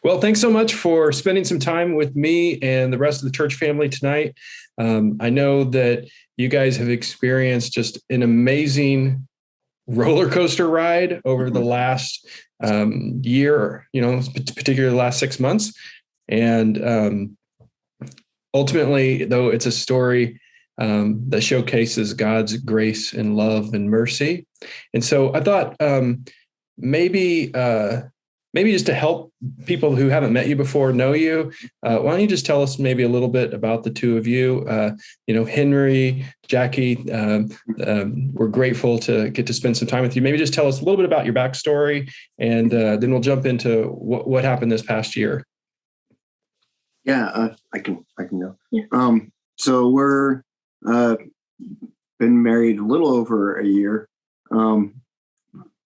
Well, thanks so much for spending some time with me and the rest of the church family tonight. I know that you guys have experienced just an amazing roller coaster ride over the last year, particularly the last 6 months. And ultimately, though, it's a story that showcases God's grace and love and mercy. And so I thought maybe just to help people who haven't met you before know you, why don't you just tell us maybe a little bit about the two of you? Henry, Jaci, we're grateful to get to spend some time with you. Maybe just tell us a little bit about your backstory, and then we'll jump into what happened this past year. Yeah, I can go. Yeah. So we're been married a little over a year. So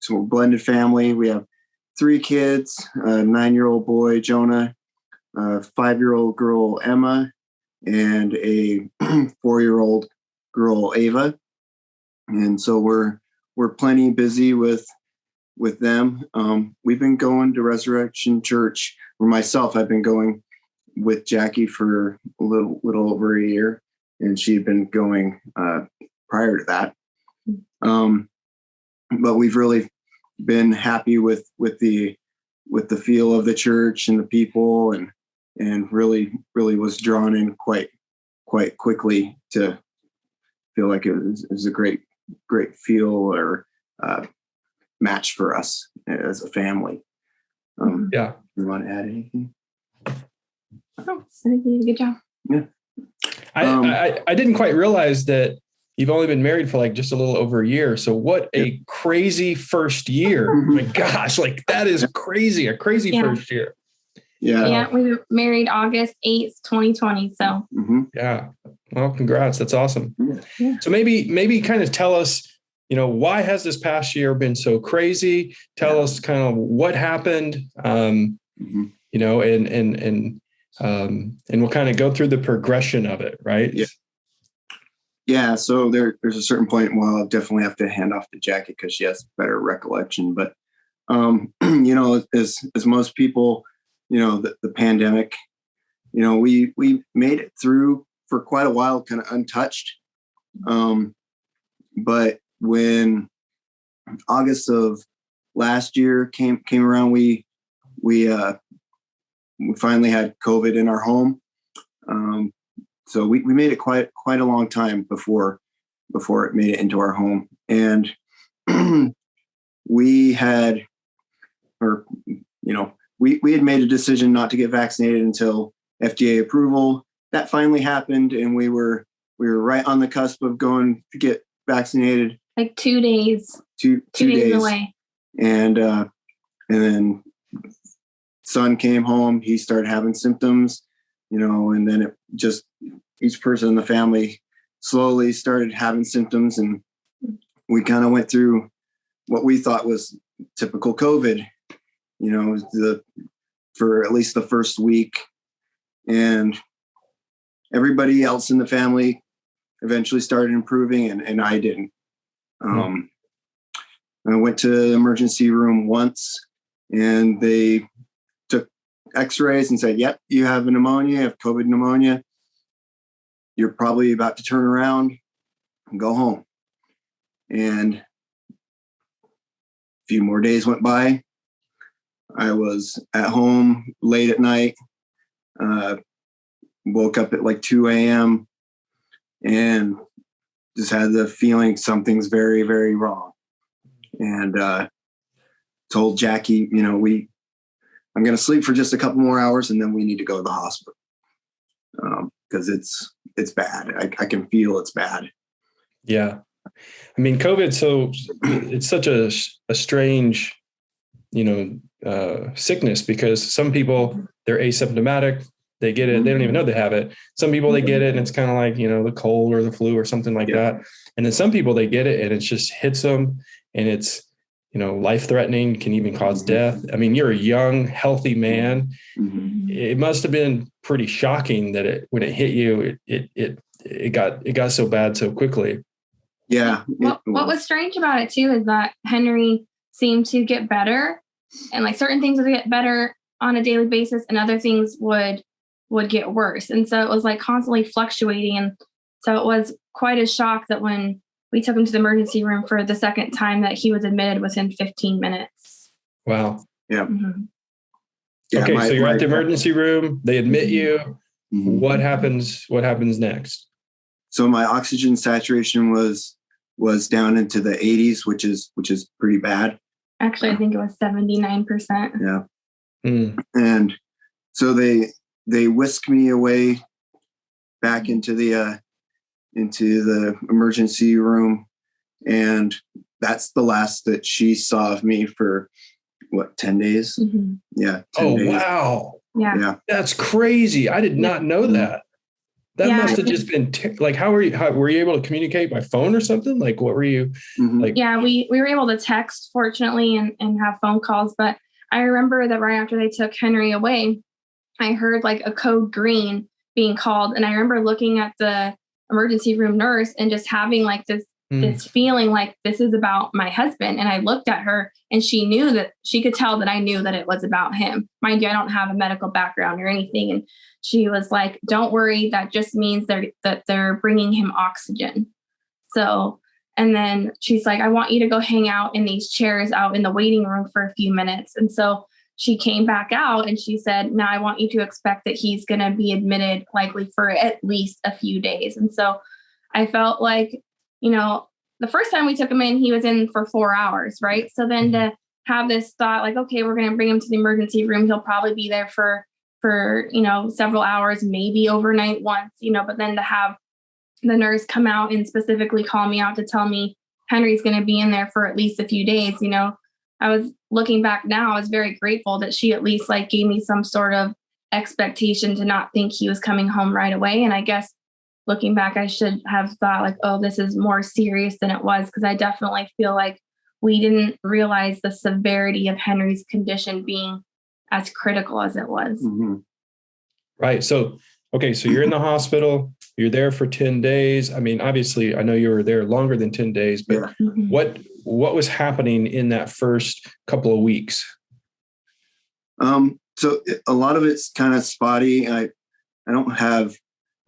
we're a blended family. We have 3 kids, a 9-year-old boy, Jonah, a 5-year-old girl, Emma, and a 4-year-old girl, Ava. And so we're plenty busy with them. We've been going to Resurrection Church, or myself, I've been going with Jaci for a little over a year, and she'd been going prior to that. But we've really been happy with the feel of the church and the people, and really was drawn in quite quickly to feel like it was a great feel or match for us as a family. Yeah. You want to add anything? Oh, good job. Yeah. I didn't quite realize that you've only been married for like just a little over a year. So what a crazy first year. Oh my gosh, like that is crazy. A crazy first year. Yeah. Yeah. We were married August 8th, 2020. So yeah. Well, congrats. That's awesome. Yeah. So maybe kind of tell us, why has this past year been so crazy? Tell us kind of what happened, and we'll kind of go through the progression of it, right? Yeah. Yeah. So there's a certain point. Well, I'll definitely have to hand off to Jaci because she has better recollection. But as most people, the pandemic, we made it through for quite a while, kind of untouched. But when August of last year came around, we finally had COVID in our home. So we made it quite a long time before it made it into our home. And we had made a decision not to get vaccinated until FDA approval. That finally happened, and we were right on the cusp of going to get vaccinated. Like 2 days. Two days away. And then son came home. He started having symptoms, and then it just each person in the family slowly started having symptoms, and we kind of went through what we thought was typical COVID, for at least the first week, and everybody else in the family eventually started improving, and I didn't. I went to the emergency room once, and they took x-rays and said, yep, you have pneumonia, you have COVID pneumonia. You're probably about to turn around and go home. And a few more days went by. I was at home late at night, woke up at like 2 a.m. and just had the feeling something's very, very wrong. And told Jaci, I'm going to sleep for just a couple more hours, and then we need to go to the hospital because it's bad. I can feel it's bad. Yeah. I mean, COVID, so it's such a strange, sickness, because some people, they're asymptomatic, they get it, they don't even know they have it. Some people, they get it and it's kind of like, the cold or the flu or something like that. And then some people, they get it and it just hits them, and it's, life-threatening, can even cause death. I mean, you're a young, healthy man. Mm-hmm. It must have been pretty shocking that when it hit you, it got so bad so quickly. Yeah. What was strange about it too is that Henry seemed to get better, and like certain things would get better on a daily basis, and other things would get worse. And so it was like constantly fluctuating. And so it was quite a shock that when we took him to the emergency room for the second time, that he was admitted within 15 minutes. Wow. Yeah. Mm-hmm. Yeah, okay. So you're at the emergency room, they admit you. Mm-hmm. What happens next? So my oxygen saturation was down into the 80s, which is pretty bad. Actually, I think it was 79%. Yeah. And so they whisked me away back into the emergency room, and that's the last that she saw of me for 10 days? Mm-hmm. Yeah. 10 days. Wow. Yeah. That's crazy. I did not know that. That must have just been like, how were you able to communicate by phone or something? Like, what were you like? Yeah, we were able to text, fortunately, and have phone calls. But I remember that right after they took Henry away, I heard like a code green being called. And I remember looking at the emergency room nurse and just having like this feeling like this is about my husband. And I looked at her, and she knew that she could tell that I knew that it was about him. Mind you, I don't have a medical background or anything. And she was like, don't worry. That just means that they're bringing him oxygen. So, and then she's like, I want you to go hang out in these chairs out in the waiting room for a few minutes. And so she came back out and she said, now I want you to expect that he's going to be admitted likely for at least a few days. And so I felt like, the first time we took him in, he was in for 4 hours, right? So then to have this thought like, okay, we're going to bring him to the emergency room. He'll probably be there for several hours, maybe overnight once, but then to have the nurse come out and specifically call me out to tell me Henry's going to be in there for at least a few days, I was looking back now, I was very grateful that she at least like gave me some sort of expectation to not think he was coming home right away. And I guess looking back, I should have thought like, oh, this is more serious than it was, because I definitely feel like we didn't realize the severity of Henry's condition being as critical as it was. Mm-hmm. Right. So, okay. So you're in the hospital, you're there for 10 days. I mean, obviously I know you were there longer than 10 days, but what was happening in that first couple of weeks? So a lot of it's kind of spotty. I don't have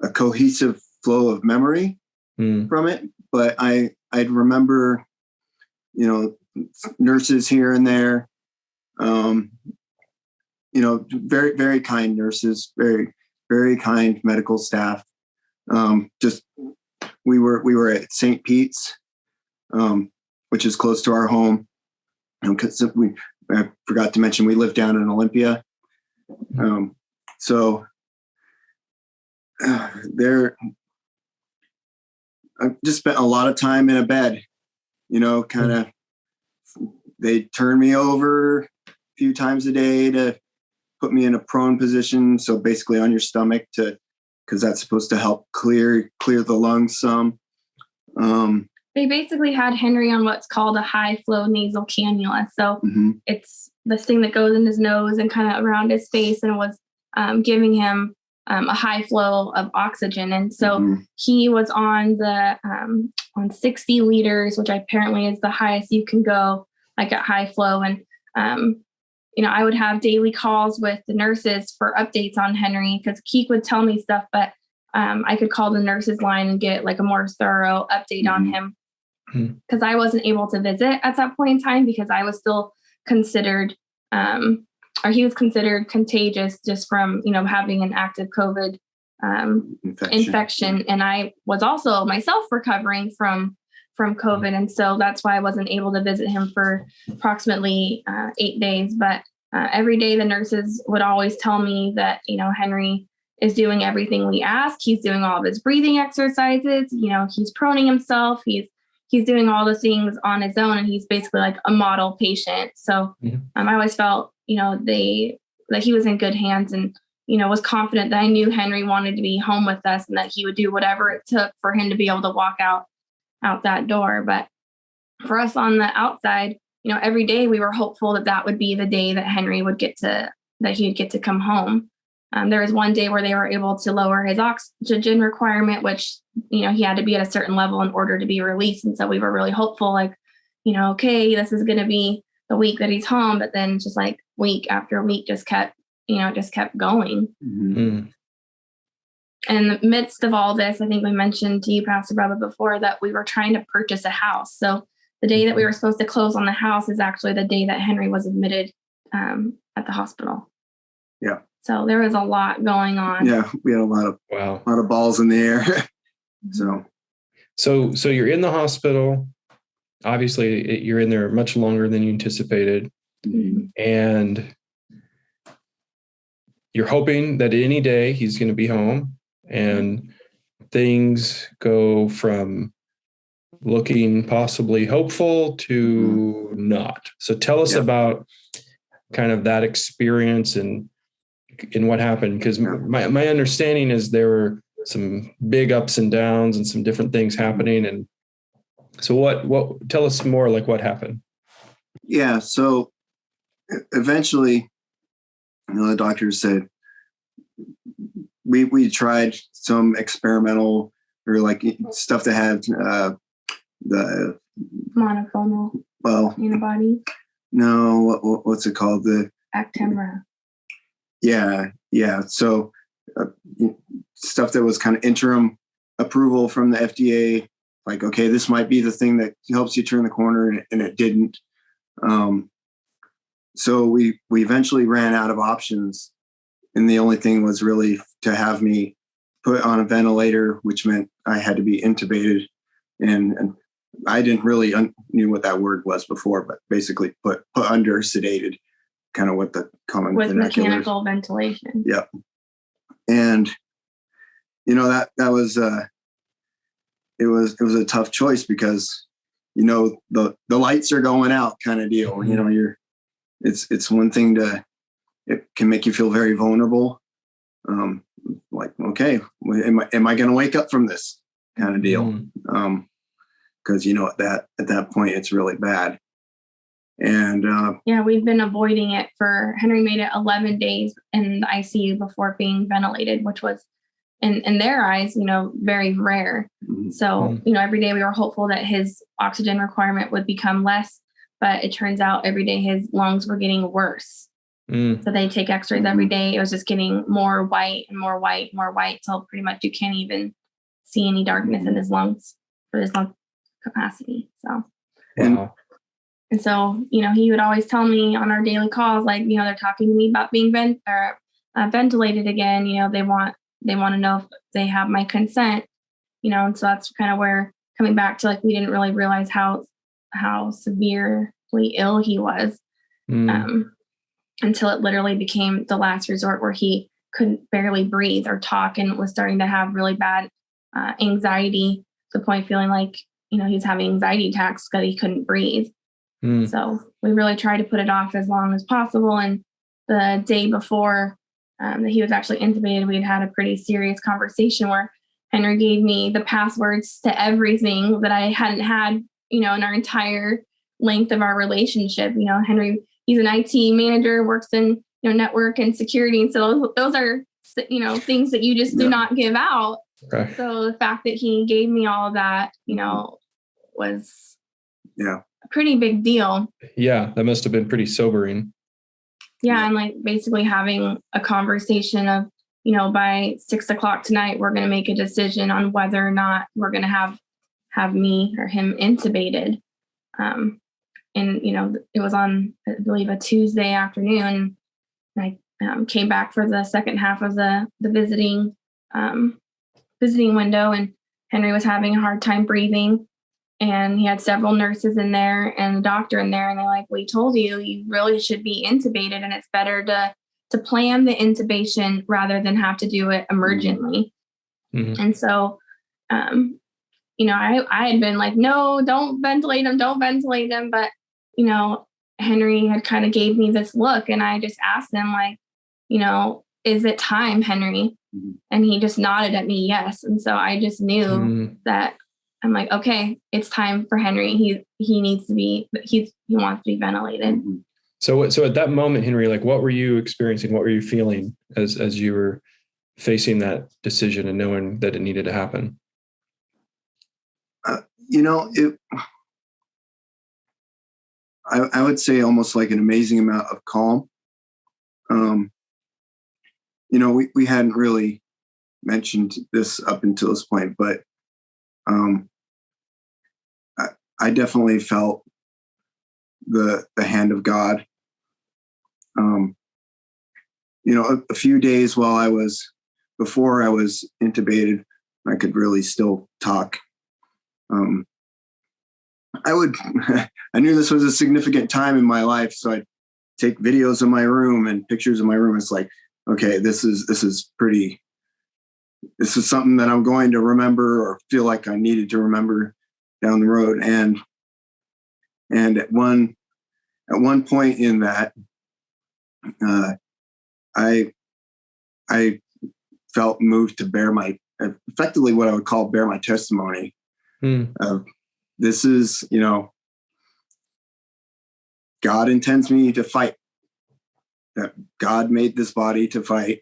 a cohesive flow of memory from it, but I'd remember, nurses here and there, very, very kind nurses, very, very kind medical staff. We were at St. Pete's, which is close to our home. Because I forgot to mention, we live down in Olympia. So there, I just spent a lot of time in a bed, kind of, they turn me over a few times a day to put me in a prone position. So basically on your stomach because that's supposed to help clear the lungs some. They basically had Henry on what's called a high flow nasal cannula. So it's this thing that goes in his nose and kind of around his face, and it was giving him a high flow of oxygen. And so he was on on 60 liters, which apparently is the highest you can go, like at high flow. And, I would have daily calls with the nurses for updates on Henry, because Keek would tell me stuff, but I could call the nurses line and get like a more thorough update on him, because I wasn't able to visit at that point in time because I was still considered, or he was considered contagious just from, having an active COVID infection. And I was also myself recovering from COVID. And so that's why I wasn't able to visit him for approximately 8 days. But every day the nurses would always tell me that, Henry is doing everything we ask. He's doing all of his breathing exercises. He's proning himself. He's doing all the things on his own, and he's basically like a model patient. So I always felt, that he was in good hands, and, was confident that I knew Henry wanted to be home with us and that he would do whatever it took for him to be able to walk out that door. But for us on the outside, every day we were hopeful that would be the day that Henry would get to come home. There was one day where they were able to lower his oxygen requirement, which, he had to be at a certain level in order to be released. And so we were really hopeful, like, okay, this is going to be the week that he's home. But then just like week after week just kept it just kept going. Mm-hmm. In the midst of all this, I think we mentioned to you, Pastor Bubba, before that we were trying to purchase a house. So the day that we were supposed to close on the house is actually the day that Henry was admitted at the hospital. Yeah. So there was a lot going on. Yeah, we had a lot of balls in the air. So you're in the hospital. Obviously, you're in there much longer than you anticipated, and you're hoping that any day he's going to be home, and things go from looking possibly hopeful to not. So tell us about kind of that experience and what happened, because my understanding is there were some big ups and downs and some different things happening. And so what tell us more, like what happened? Yeah. So eventually, the doctors said we tried some experimental or like stuff that had the monoclonal antibody. No, what's it called? The Actemra. Yeah. So stuff that was kind of interim approval from the FDA, like, okay, this might be the thing that helps you turn the corner, and it didn't. So we eventually ran out of options, and the only thing was really to have me put on a ventilator, which meant I had to be intubated, and I didn't really knew what that word was before, but basically put under sedated, kind of what the common with vernacular mechanical ventilation. Yep. And that was it was a tough choice because the lights are going out kind of deal. It's one thing it can make you feel very vulnerable. Like, okay, am I going to wake up from this kind of deal? Because at that point it's really bad. And we've been avoiding it for Henry made it 11 days in the ICU before being ventilated, which was in their eyes, very rare. So, every day we were hopeful that his oxygen requirement would become less, but it turns out every day his lungs were getting worse. So they take x-rays every day. It was just getting more white and more white, more white. So pretty much you can't even see any darkness in his lungs for his lung capacity. So, wow. And so, he would always tell me on our daily calls, like, they're talking to me about being ventilated again. They want to know if they have my consent, and so that's kind of where coming back to, like, we didn't really realize how severely ill he was until it literally became the last resort where he couldn't barely breathe or talk and was starting to have really bad anxiety to the point feeling like, he was having anxiety attacks because he couldn't breathe. So we really tried to put it off as long as possible. And the day before that he was actually intubated, we had a pretty serious conversation where Henry gave me the passwords to everything that I hadn't had, in our entire length of our relationship. Henry, he's an IT manager, works in, network and security. So those are, things that you just do not give out. Okay. So the fact that he gave me all of that, was a pretty big deal. Yeah, that must have been pretty sobering. Yeah, and like basically having a conversation of, by 6:00 tonight, we're going to make a decision on whether or not we're going to have me or him intubated. And, it was on, I believe, a Tuesday afternoon. And I came back for the second half of the visiting window, and Henry was having a hard time breathing. And he had several nurses in there and the doctor in there. And they're like, we told you really should be intubated. And it's better to plan the intubation rather than have to do it emergently. And so, I had been like, no, don't ventilate him. But, Henry had kind of gave me this look, and I just asked him, like, is it time, Henry? And he just nodded at me, yes. And so I just knew that I'm like, okay, it's time for Henry. He needs to be, he wants to be ventilated. So at that moment, Henry, like, what were you experiencing? What were you feeling as you were facing that decision and knowing that it needed to happen? I would say almost like an amazing amount of calm. we hadn't really mentioned this up until this point, but I definitely felt the hand of God. A few days before I was intubated, I could really still talk. I knew this was a significant time in my life, so I'd take videos of my room and pictures of my room. It's like, okay, this is something that I'm going to remember or feel like I needed to remember down the road. And at one point in that, I felt moved to effectively what I would call bear my testimony. This is, God intends me to fight. That God made this body to fight.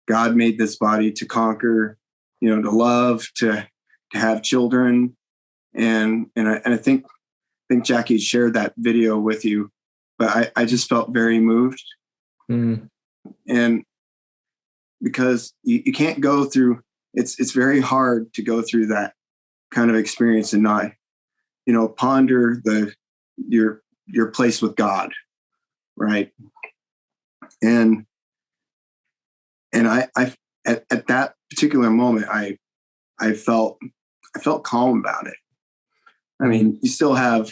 God made this body to conquer, to love, to have children. And I think Jackie shared that video with you, but I just felt very moved. And because you can't go through, it's very hard to go through that kind of experience and not, ponder your place with God. Right. And I at that particular moment, I felt calm about it. I mean, you still have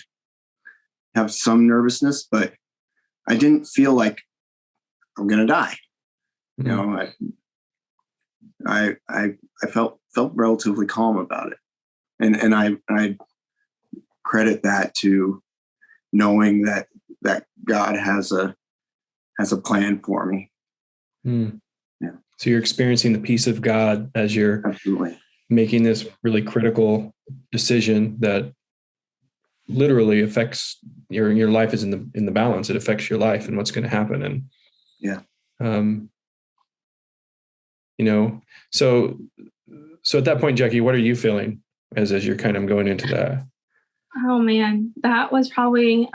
some nervousness, but I didn't feel like I'm going to die. I felt relatively calm about it. And I credit that to knowing that God has a plan for me. Yeah. So you're experiencing the peace of God as you're Absolutely making this really critical decision that literally affects your life is in the balance. It affects your life and what's going to happen. And yeah. So at that point, Jackie, what are you feeling as you're kind of going into that? Oh man, that was probably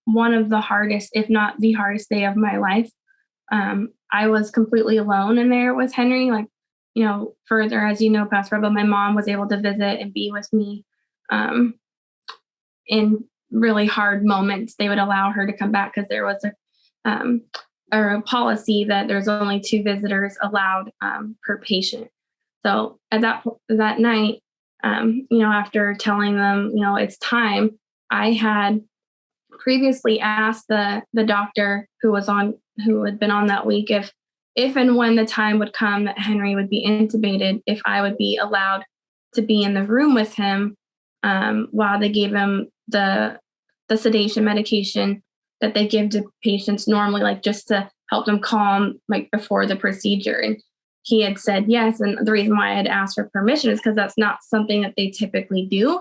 one of the hardest, if not the hardest day of my life. I was completely alone in there with Henry. Like, further, as you know, Pastor Bubba, my mom was able to visit and be with me in really hard moments. They would allow her to come back because there was a policy that there's only 2 visitors allowed per patient. So at that night, after telling them, it's time, I had previously asked the doctor who had been on that week if and when the time would come that Henry would be intubated, if I would be allowed to be in the room with him while they gave him the sedation medication that they give to patients normally, like just to help them calm, like before the procedure. And he had said yes. And the reason why I had asked for permission is because that's not something that they typically do.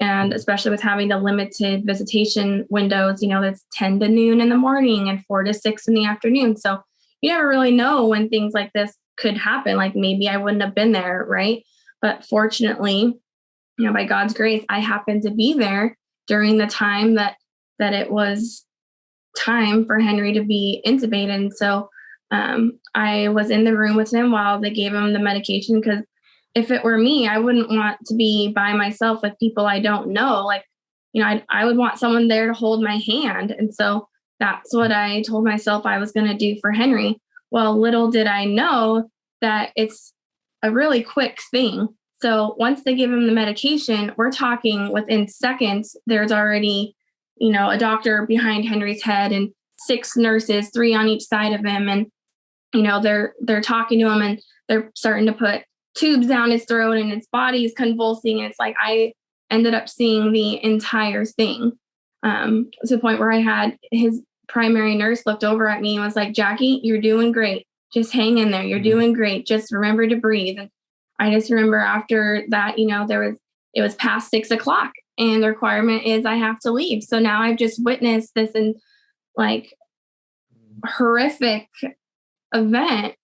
And especially with having the limited visitation windows, that's 10 to noon in the morning and 4 to 6 in the afternoon. So you never really know when things like this could happen. Like maybe I wouldn't have been there, right? But fortunately, by God's grace, I happened to be there during the time that it was time for Henry to be intubated. And so I was in the room with him while they gave him the medication, because if it were me, I wouldn't want to be by myself with people I don't know. Like, I would want someone there to hold my hand. And so that's what I told myself I was going to do for Henry. Well, little did I know that it's a really quick thing. So once they give him the medication, we're talking within seconds, there's already, a doctor behind Henry's head and 6 nurses, 3 on each side of him. And, they're talking to him and they're starting to put tubes down his throat and his body is convulsing. And it's like, I ended up seeing the entire thing to the point where I had his primary nurse looked over at me and was like, Jackie, you're doing great. Just hang in there. You're doing great. Just remember to breathe. And I just remember after that, it was past 6 o'clock and the requirement is I have to leave. So now I've just witnessed this in like horrific event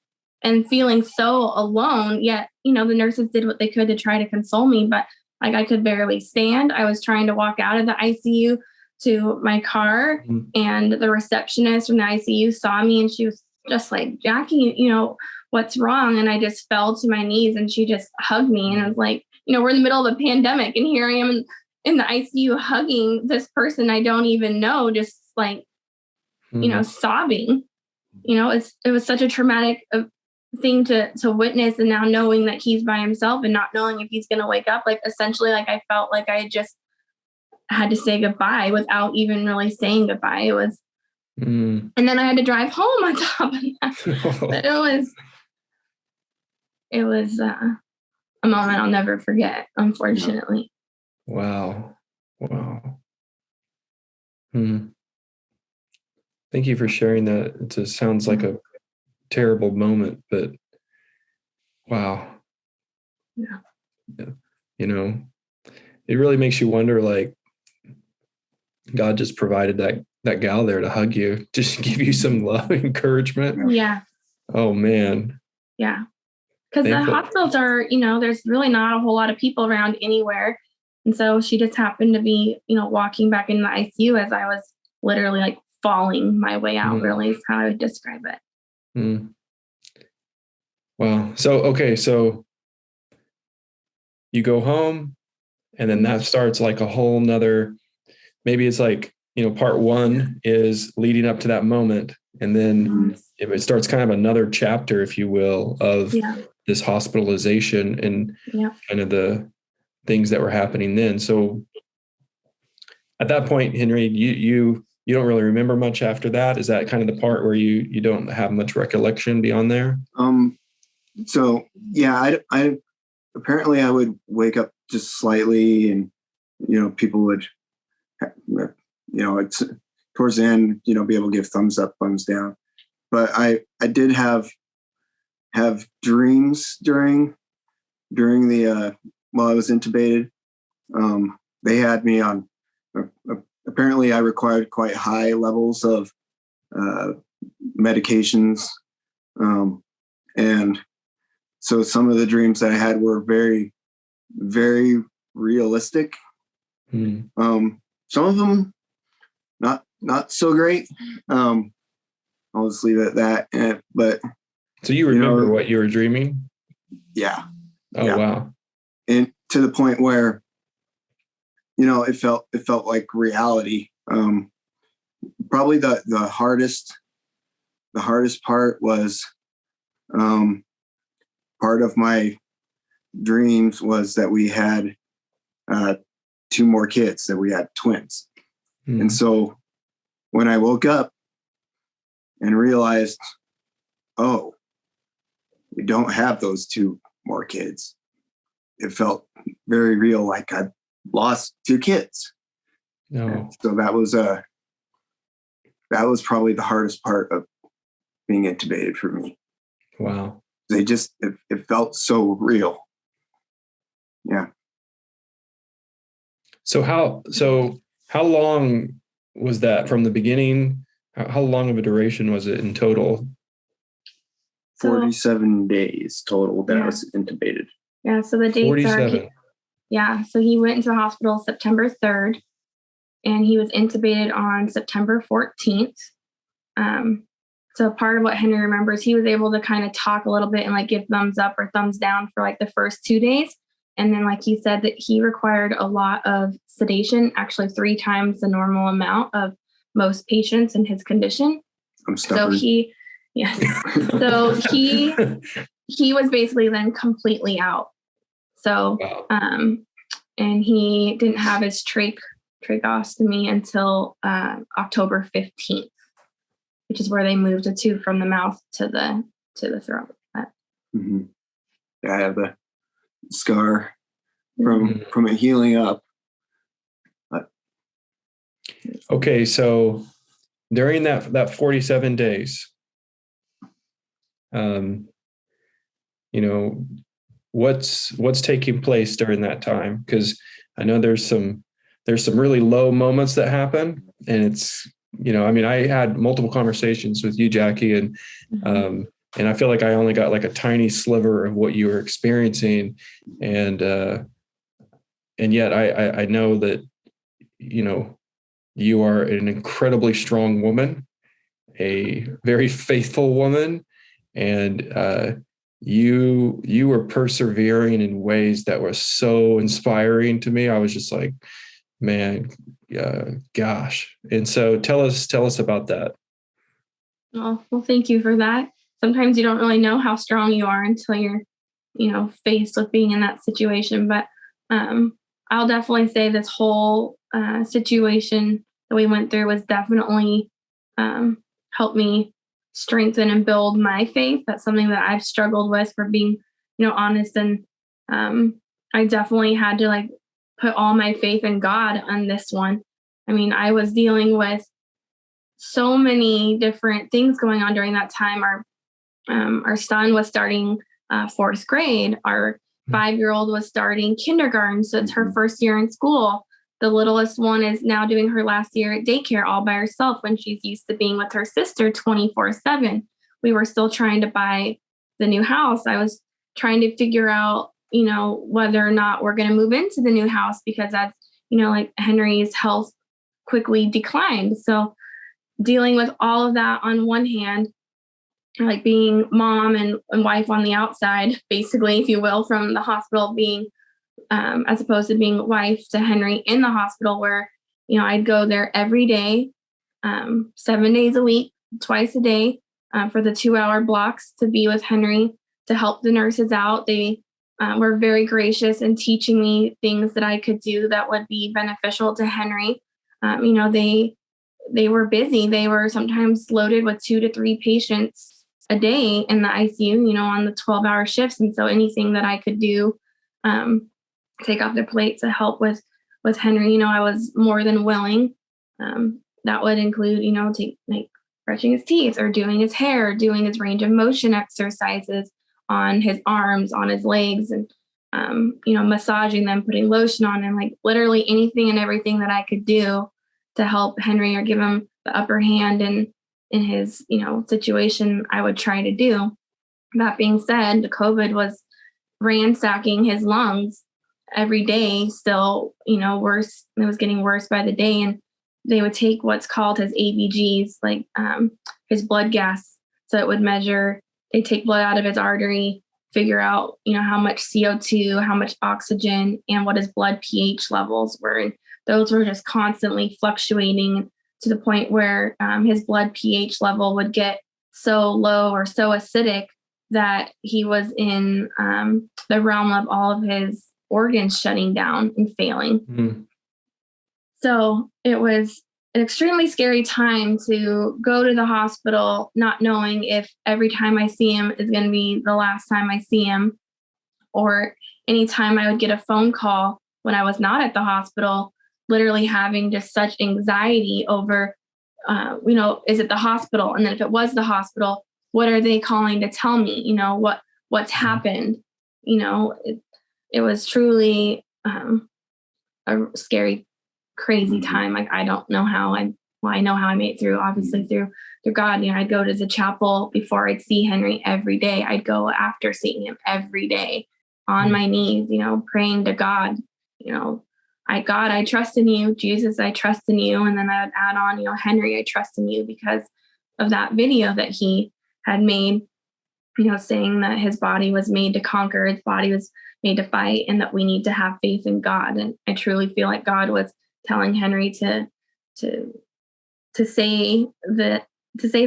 and feeling so alone. Yet, the nurses did what they could to try to console me, but like I could barely stand. I was trying to walk out of the ICU to my car and the receptionist from the ICU saw me and she was just like, Jackie, what's wrong? And I just fell to my knees and she just hugged me. And I was like, we're in the middle of a pandemic and here I am in the ICU hugging this person I don't even know, just like, sobbing. It was such a traumatic thing to witness. And now knowing that he's by himself and not knowing if he's going to wake up, like essentially, like I felt like I just had to say goodbye without even really saying goodbye. It was, and then I had to drive home on top of that. But it was a moment I'll never forget, unfortunately. Wow. Thank you for sharing that. It just sounds like a terrible moment, but wow. Yeah. It really makes you wonder, like, God just provided that gal there to hug you, just give you some love and encouragement. Yeah. Oh, man. Yeah. Because the hospitals are, there's really not a whole lot of people around anywhere. And so she just happened to be, walking back in the ICU as I was literally like falling my way out, really is how I would describe it. Wow. So you go home and then that starts like a whole nother, maybe it's like, part one is leading up to that moment. And then it starts kind of another chapter, if you will, of this hospitalization and kind of the things that were happening then. So at that point, Henry, you don't really remember much after that. Is that kind of the part where you don't have much recollection beyond there? So yeah, I apparently I would wake up just slightly, and people would, it's towards the end, be able to give thumbs up, thumbs down. But I did have dreams during the while I was intubated. They had me on. Apparently, I required quite high levels of medications, and so some of the dreams that I had were very, very realistic. Some of them not so great. I'll just leave it at that. But so you remember what you were dreaming? Yeah. Oh yeah. Wow. And to the point where it felt like reality. Probably the hardest part was part of my dreams was that we had 2 more kids, that we had twins. And so when I woke up and realized, oh, we don't have those 2 more kids, it felt very real, like I lost 2 kids. No. And so that was probably the hardest part of being intubated for me. Wow. It felt so real. Yeah. So how long was that from the beginning? How long of a duration was it in total? 47 days total that I was intubated. Yeah. So the dates 47. So he went into the hospital September 3rd and he was intubated on September 14th. So part of what Henry remembers, he was able to kind of talk a little bit and like give thumbs up or thumbs down for like the first 2 days. And then like he said that he required a lot of sedation, actually 3 times the normal amount of most patients in his condition. I'm stubborn. So he was basically then completely out. So, and he didn't have his tracheostomy until October 15th, which is where they moved the tube from the mouth to the throat. Mm-hmm. Yeah, I have the scar from it healing up. But. Okay, so during that 47 days, what's taking place during that time? Because I know there's some really low moments that happen, and it's I had multiple conversations with you, Jackie, and and I feel like I only got like a tiny sliver of what you were experiencing, and yet I know that you are an incredibly strong woman, a very faithful woman, and you were persevering in ways that were so inspiring to me. I was just like, man, gosh. And so tell us about that. Well, thank you for that. Sometimes you don't really know how strong you are until you're, faced with being in that situation. But I'll definitely say this whole situation that we went through was definitely helped me strengthen and build my faith. That's something that I've struggled with, for being, honest. And I definitely had to put all my faith in God on this one. I mean, I was dealing with so many different things going on during that time. Our son was starting fourth grade. Our 5-year-old was starting kindergarten, so it's her first year in school. The littlest one is now doing her last year at daycare all by herself, when she's used to being with her sister 24/7. We were still trying to buy the new house. I was trying to figure out, whether or not we're going to move into the new house, because that's, Henry's health quickly declined. So dealing with all of that on one hand, being mom and wife on the outside, basically, if you will, from the hospital, being as opposed to being wife to Henry in the hospital, where, I'd go there every day, 7 days a week, twice a day, for the 2-hour blocks to be with Henry, to help the nurses out. They were very gracious in teaching me things that I could do that would be beneficial to Henry. They were busy. They were sometimes loaded with 2 to 3 patients a day in the ICU, on the 12-hour shifts. And so anything that I could do, take off their plate to help with Henry, I was more than willing. That would include, brushing his teeth, or doing his hair, doing his range of motion exercises on his arms, on his legs, and massaging them, putting lotion on them, literally anything and everything that I could do to help Henry or give him the upper hand in his, situation, I would try to do. That being said, the COVID was ransacking his lungs every day, still, worse. It was getting worse by the day. And they would take what's called his ABGs, his blood gas. So it would measure, they take blood out of his artery, figure out, how much CO2, how much oxygen, and what his blood pH levels were. And those were just constantly fluctuating to the point where his blood pH level would get so low or so acidic that he was in the realm of all of his organs shutting down and failing. Mm. So it was an extremely scary time to go to the hospital, not knowing if every time I see him is going to be the last time I see him, or anytime I would get a phone call when I was not at the hospital, literally having just such anxiety over, is it the hospital? And then if it was the hospital, what are they calling to tell me? What's happened? It was truly a scary, crazy time. I don't know how I know how I made it through, obviously through God. I'd go to the chapel before I'd see Henry every day. I'd go after seeing him every day on my knees, praying to God, God, I trust in you. Jesus, I trust in you. And then I would add on, Henry, I trust in you, because of that video that he had made, saying that his body was made to conquer, his body was made to fight, and that we need to have faith in God. And I truly feel like God was telling Henry to say that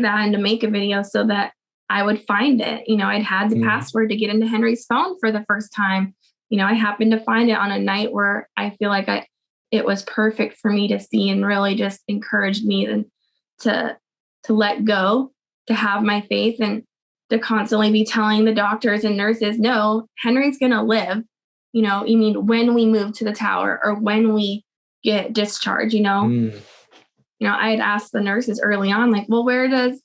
and to make a video so that I would find it. I'd had the password to get into Henry's phone for the first time. I happened to find it on a night where I feel like it was perfect for me to see, and really just encouraged me to let go, to have my faith, and to constantly be telling the doctors and nurses, no, Henry's going to live. You mean when we move to the tower or when we get discharged, I had asked the nurses early on, well, where does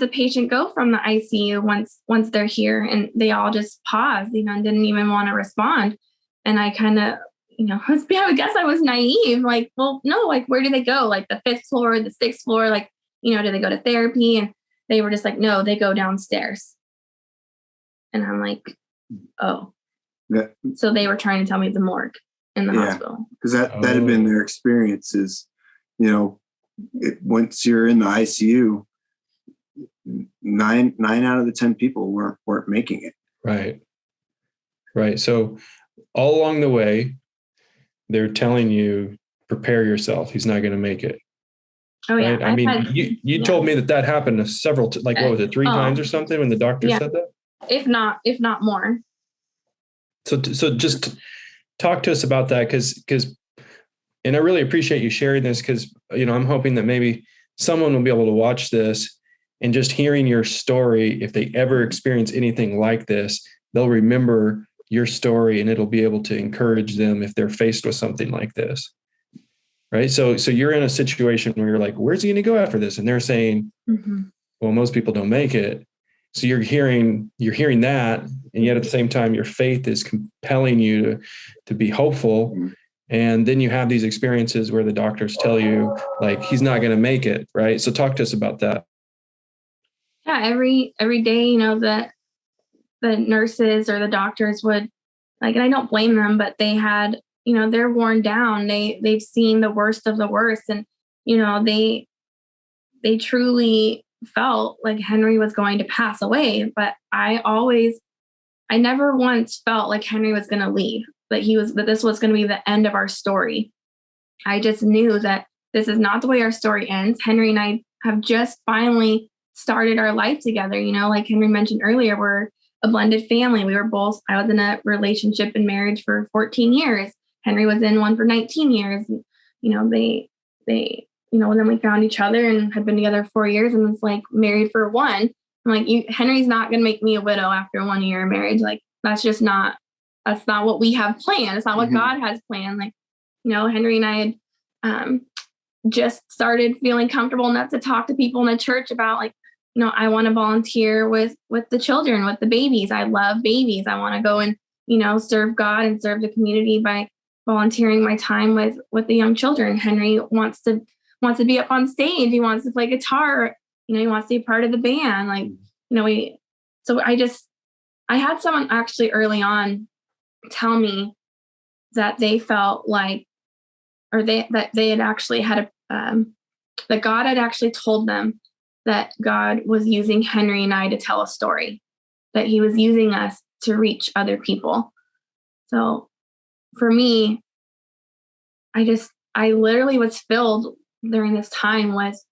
a patient go from the ICU once they're here? And they all just paused, and didn't even want to respond. And I kind of, I guess I was naive. Well, no, where do they go? The 5th floor, the 6th floor, do they go to therapy? And they were just no, they go downstairs. And I'm oh. Yeah. So they were trying to tell me the morgue in the hospital. Because that had been their experience is, once you're in the ICU, nine out of the 10 people weren't making it. Right. So all along the way, they're telling you, prepare yourself. He's not going to make it. Oh, yeah. Right? I mean, you told me that happened several, what was it, 3 times or something when the doctor said that? If not more. So just talk to us about that, because, and I really appreciate you sharing this, because, I'm hoping that maybe someone will be able to watch this and just hearing your story, if they ever experience anything like this, they'll remember your story and it'll be able to encourage them if they're faced with something like this. Right. So you're in a situation where you're like, where's he going to go after this? And they're saying, well, most people don't make it. So you're hearing that. And yet at the same time, your faith is compelling you to be hopeful. And then you have these experiences where the doctors tell you, like, he's not going to make it. Right. So talk to us about that. Yeah. Every day, that the nurses or the doctors would, like, and I don't blame them, but they had, they're worn down. They've seen the worst of the worst. And, they truly felt like Henry was going to pass away. But I never once felt like Henry was going to leave, that this was going to be the end of our story. I just knew that this is not the way our story ends. Henry and I have just finally started our life together. Like Henry mentioned earlier, we're a blended family. I was in a relationship and marriage for 14 years. Henry was in one for 19 years. They and then we found each other and had been together 4 years and was like married for one. I'm like, Henry's not going to make me a widow after 1 year of marriage. Like, that's not what we have planned. It's not what God has planned. Like, Henry and I had just started feeling comfortable enough to talk to people in the church about, like, I want to volunteer with the children, with the babies. I love babies. I want to go and, serve God and serve the community by volunteering my time with the young children. Henry wants to be up on stage. He wants to play guitar. He wants to be part of the band. Like, I had someone actually early on tell me that they felt like, or that they had actually had that God had actually told them that God was using Henry and I to tell a story, that he was using us to reach other people. So for me, I literally was filled during this time with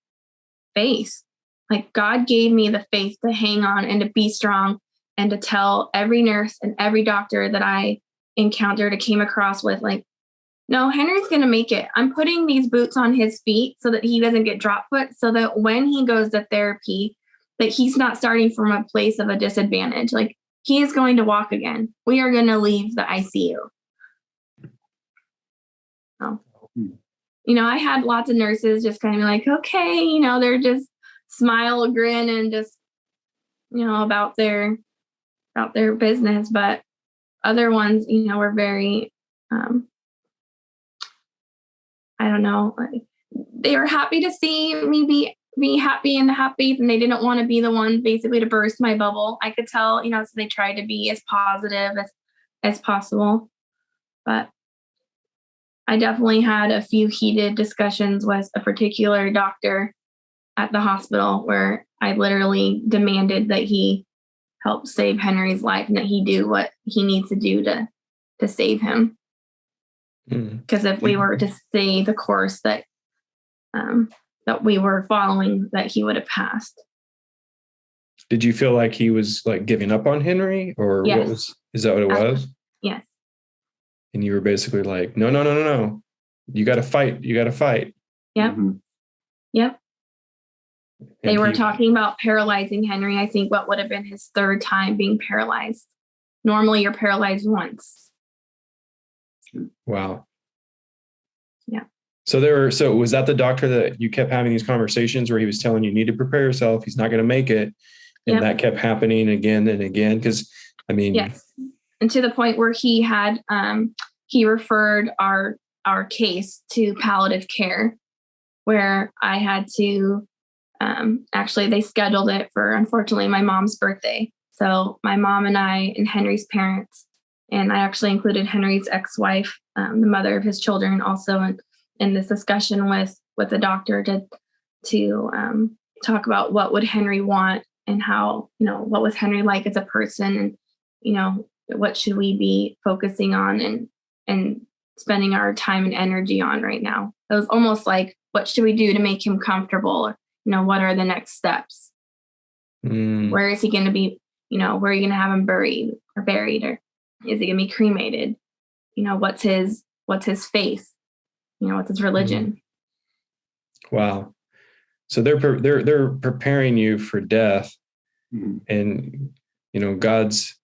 faith. Like, God gave me the faith to hang on and to be strong and to tell every nurse and every doctor that I encountered or came across with, like, no, Henry's going to make it. I'm putting these boots on his feet so that he doesn't get drop foot, so that when he goes to therapy, that he's not starting from a place of a disadvantage. Like, he is going to walk again. We are going to leave the ICU. So, I had lots of nurses just kind of be like, okay, they're just smile, grin, and just, about their business. But other ones, were very, I don't know, like, they were happy to see me be happy and have faith, and they didn't want to be the one basically to burst my bubble. I could tell, so they tried to be as positive as possible. But I definitely had a few heated discussions with a particular doctor at the hospital where I literally demanded that he help save Henry's life and that he do what he needs to do to save him. Because if we were to stay the course that we were following, that he would have passed. Did you feel like he was like giving up on Henry, or yes. Is that what it was? Yes. And you were basically like, no. You got to fight. Yep. Yep. They were talking about paralyzing Henry. I think what would have been his third time being paralyzed. Normally you're paralyzed once. Wow. Yeah. So was that the doctor that you kept having these conversations where he was telling you need to prepare yourself, he's not going to make it, and that kept happening again and again? Because yes, and to the point where he had he referred our case to palliative care, where I had to actually they scheduled it for, unfortunately, my mom's birthday. So my mom and I and Henry's parents, and I actually included Henry's ex-wife, the mother of his children, also in this discussion with the doctor to talk about what would Henry want and how, what was Henry like as a person, and, what should we be focusing on and spending our time and energy on right now. It was almost like, what should we do to make him comfortable? Or, what are the next steps? Where is he going to be? Where are you going to have him buried? Or is he going to be cremated? What's his faith? What's his religion? Wow. So they're preparing you for death, and God's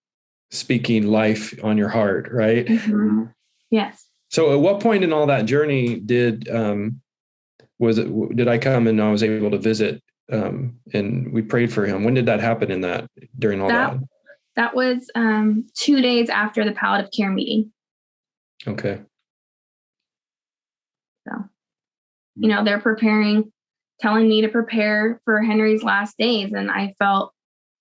speaking life on your heart, right? Mm-hmm. Yes. So at what point in all that journey did I come and I was able to visit, and we prayed for him? When did that happen during all that? That was 2 days after the palliative care meeting. Okay. So, they're telling me to prepare for Henry's last days. And I felt,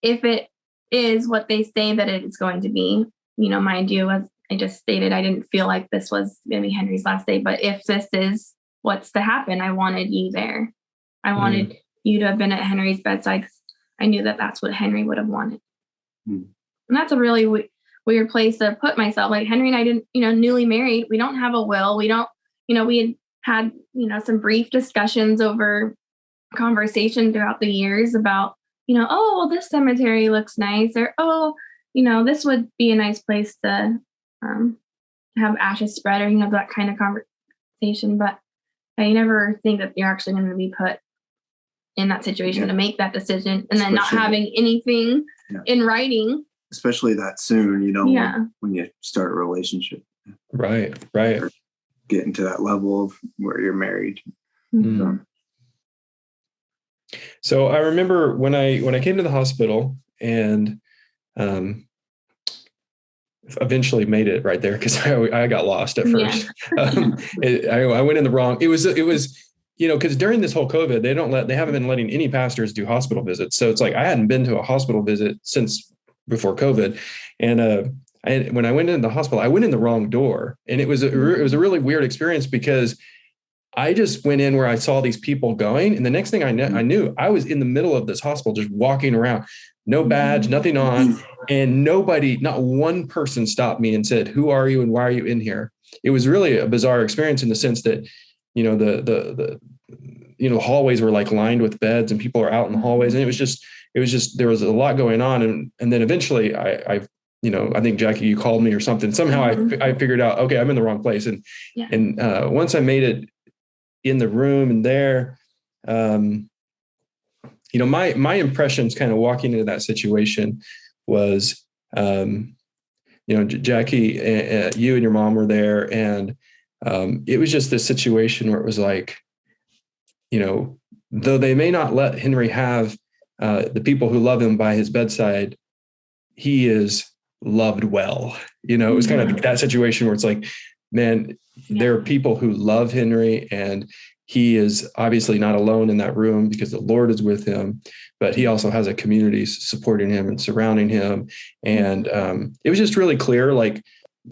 if it is what they say that it is going to be, mind you, as I just stated, I didn't feel like this was going to be Henry's last day. But if this is what's to happen, I wanted you there. I wanted you to have been at Henry's bedside, because I knew that that's what Henry would have wanted. And that's a really weird place to put myself. Like, Henry and I didn't, newly married. We don't have a will. We don't, we had some brief discussions over conversation throughout the years about, oh, well, this cemetery looks nice, or, oh, this would be a nice place to have ashes spread, or, that kind of conversation. But I never think that you're actually going to be put in that situation to make that decision, and then not having anything in writing. Especially that soon, when you start a relationship. Right. Or getting to that level of where you're married. Mm-hmm. So I remember when I came to the hospital and eventually made it right there, because I got lost at first. I went in the wrong. It was because during this whole COVID, they haven't been letting any pastors do hospital visits. So it's like I hadn't been to a hospital visit since before COVID, and when I went into the hospital, I went in the wrong door, and it was a really weird experience, because I just went in where I saw these people going. And the next thing I knew, I was in the middle of this hospital, just walking around, no badge, nothing on. And not one person stopped me and said, "Who are you and why are you in here?" It was really a bizarre experience in the sense that, the hallways were like lined with beds and people are out in the hallways. And it was just, there was a lot going on. And then eventually I think, Jackie, you called me or something. Somehow I figured out, okay, I'm in the wrong place. And once I made it in the room and there, my impressions kind of walking into that situation was, Jackie, you and your mom were there. And it was just this situation where it was like, though they may not let Henry have the people who love him by his bedside, he is loved well. It was kind of that situation where it's like, man, there are people who love Henry, and he is obviously not alone in that room because the Lord is with him, but he also has a community supporting him and surrounding him. And it was just really clear, like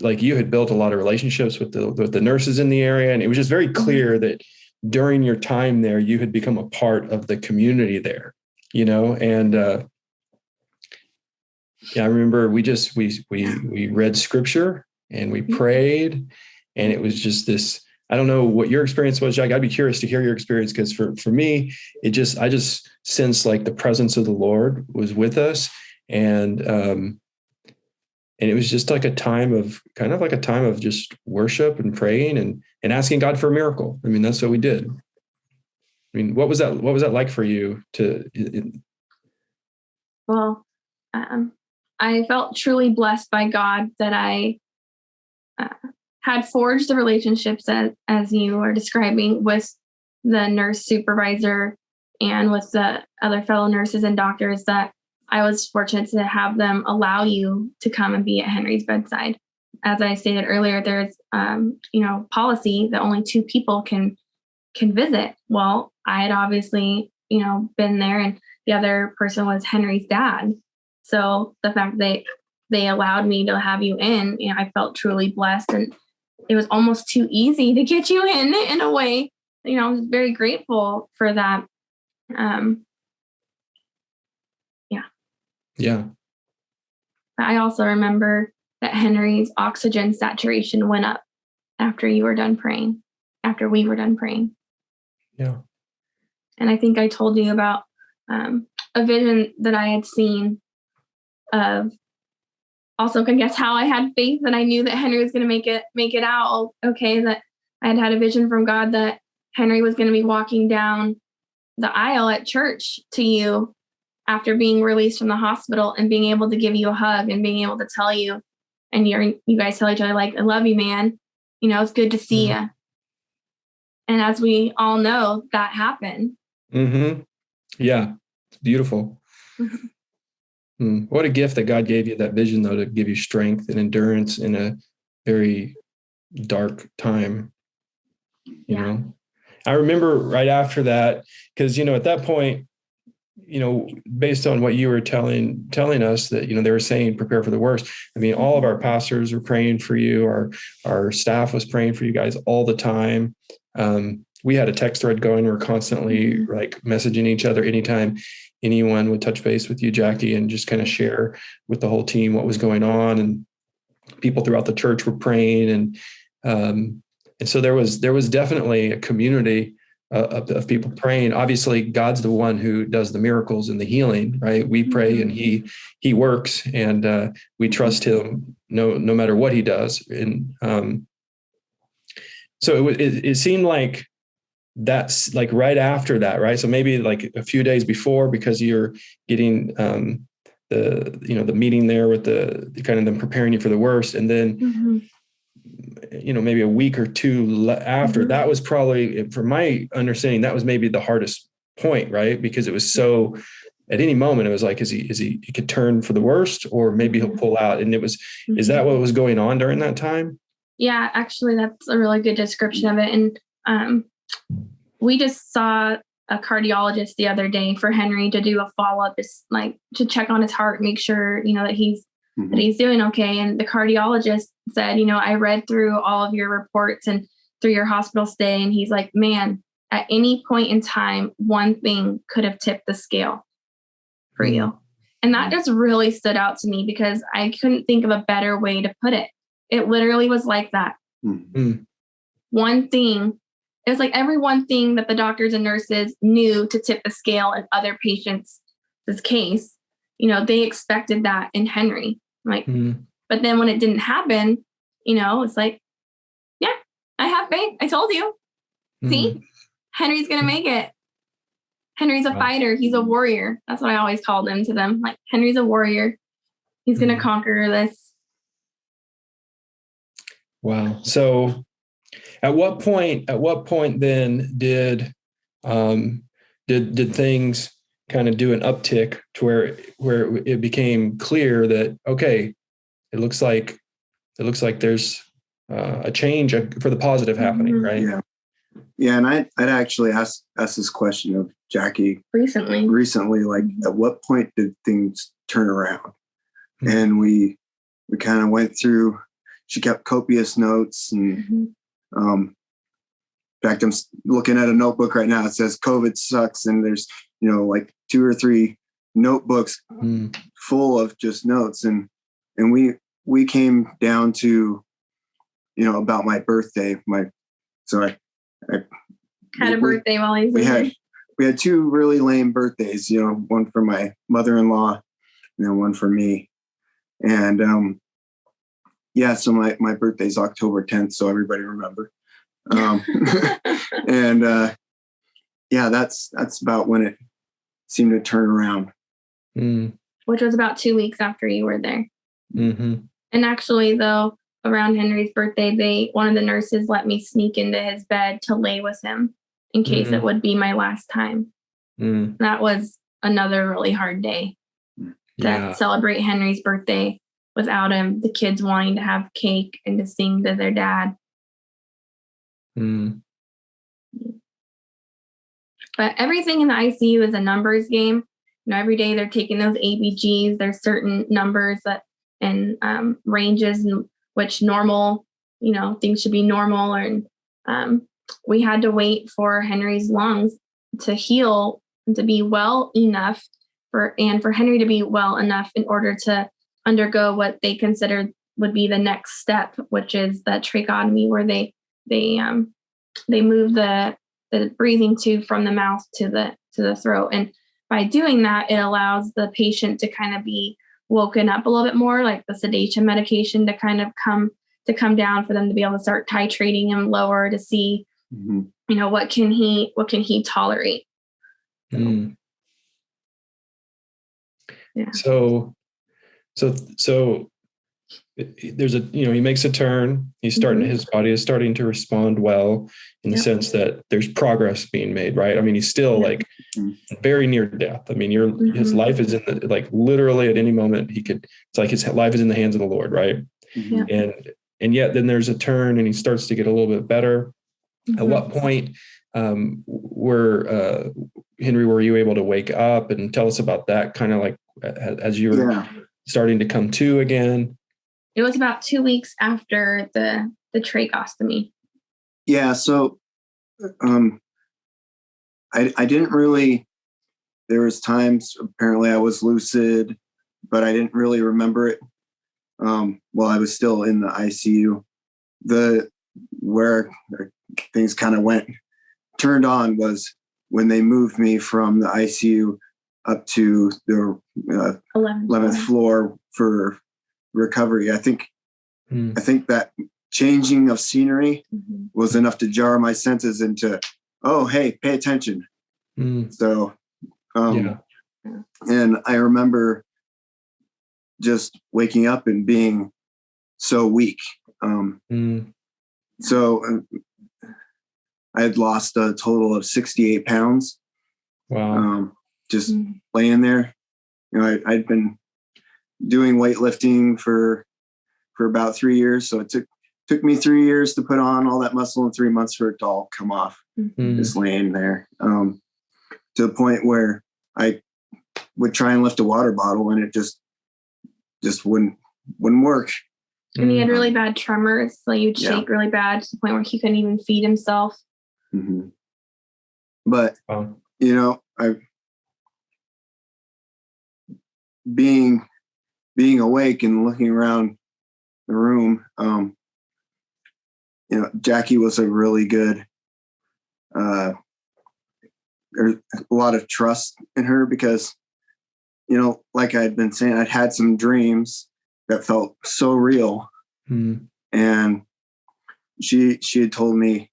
you had built a lot of relationships with the nurses in the area. And it was just very clear that during your time there, you had become a part of the community there, and I remember we read scripture and we prayed, and it was just this, I don't know what your experience was, Jack. I'd be curious to hear your experience, because for me, I just sensed like the presence of the Lord was with us. And it was just like a time of just worship and praying and asking God for a miracle. I mean, that's what we did. I mean, what was that like for you Well, I felt truly blessed by God that I had forged the relationships as you were describing with the nurse supervisor and with the other fellow nurses and doctors, that I was fortunate to have them allow you to come and be at Henry's bedside. As I stated earlier, there's policy that only 2 people can visit. Well, I had obviously been there, and the other person was Henry's dad. So the fact that they allowed me to have you in, I felt truly blessed, and it was almost too easy to get you in a way. I was very grateful for that. Yeah. I also remember that Henry's oxygen saturation went up after we were done praying. Yeah. And I think I told you about a vision that I had seen of also, I guess, how I had faith and I knew that Henry was going to make it out okay, that I had a vision from God that Henry was going to be walking down the aisle at church to you after being released from the hospital and being able to give you a hug and being able to tell you, and you guys tell each other, like, I love you, man. It's good to see you. And as we all know, that happened. Mm-hmm. Yeah. It's beautiful. What a gift that God gave you, that vision, though, to give you strength and endurance in a very dark time. You know, I remember right after that, because, at that point, based on what you were telling us that, they were saying, prepare for the worst. I mean, all of our pastors were praying for you. Our staff was praying for you guys all the time. We had a text thread going. We were constantly like messaging each other anytime anyone would touch base with you, Jackie, and just kind of share with the whole team what was going on. And people throughout the church were praying. And so there was definitely a community of people praying. Obviously, God's the one who does the miracles and the healing, right? We pray and he works, and we trust him no matter what he does. And so it seemed like that's like right after that, right? So maybe like a few days before, because you're getting the meeting there with the kind of them preparing you for the worst, and then maybe a week or two after, that was probably, from my understanding, that was maybe the hardest point, right? Because it was so, at any moment it was like, he could turn for the worst, or maybe he'll pull out. And it was, is that what was going on during that time? Yeah, actually, that's a really good description of it. And we just saw a cardiologist the other day for Henry to do a follow-up, just like to check on his heart, make sure, that he's doing okay. And the cardiologist said, I read through all of your reports and through your hospital stay. And he's like, man, at any point in time, one thing could have tipped the scale for you. And that just really stood out to me, because I couldn't think of a better way to put it. It literally was like that. One thing, it was like every one thing that the doctors and nurses knew to tip the scale in other patients' case, they expected that in Henry. Like, but then when it didn't happen, it's like, yeah, I have faith. I told you. See, Henry's going to make it. Henry's a fighter. He's a warrior. That's what I always called him to them. Like, Henry's a warrior. He's going to conquer this. Wow. So at what point then did things kind of do an uptick to where it became clear that, okay, it looks like there's a change for the positive happening, right? Yeah. And I'd actually asked this question of Jackie recently, like, at what point did things turn around? And we kind of went through, she kept copious notes, and in fact, I'm looking at a notebook right now. It says COVID sucks. And there's, like 2 or 3 notebooks full of just notes. And we came down to, about my birthday. I had a birthday while he was there. We had 2 really lame birthdays, one for my mother-in-law and then one for me. And, so my birthday's October 10th. So everybody remember. And that's about when it seemed to turn around. Which was about 2 weeks after you were there. And actually, though, around Henry's birthday, one of the nurses let me sneak into his bed to lay with him in case it would be my last time. That was another really hard day to celebrate Henry's birthday without him, the kids wanting to have cake and to sing to their dad. But everything in the ICU is a numbers game. Every day they're taking those ABGs. There's certain numbers that and ranges in which normal, things should be normal. And we had to wait for Henry's lungs to heal and to be well enough for Henry to be well enough in order to undergo what they considered would be the next step, which is the tracheotomy, where they move the breathing tube from the mouth to the throat. And by doing that, it allows the patient to kind of be woken up a little bit more, like the sedation medication to kind of come down for them to be able to start titrating him lower to see, what can he tolerate. Mm. Yeah. So there's he makes a turn. He's starting, his body is starting to respond well in the sense that there's progress being made, right? I mean, he's still like very near death. I mean, his life is in the, like literally at any moment it's like his life is in the hands of the Lord, right? Yeah. And yet then there's a turn and he starts to get a little bit better. At what point Henry, were you able to wake up, and tell us about that, kind of like as you were starting to come to again? It was about 2 weeks after the tracheostomy. Yeah. So, I didn't really, there was times apparently I was lucid, but I didn't really remember it. While I was still in the ICU, where things kind of turned on was when they moved me from the ICU up to the 11th floor for recovery. I think that changing of scenery was enough to jar my senses into, oh, hey, pay attention. So, and I remember just waking up and being so weak. So I had lost a total of 68 pounds. Wow. Just laying there. I'd been doing weightlifting for about 3 years. So it took me 3 years to put on all that muscle and 3 months for it to all come off. Just laying there, to the point where I would try and lift a water bottle and it just wouldn't work. And he had really bad tremors. So you'd shake really bad to the point where he couldn't even feed himself. But, being awake and looking around the room, Jackie was a really good, there's a lot of trust in her because, like I'd been saying, I'd had some dreams that felt so real. And she had told me,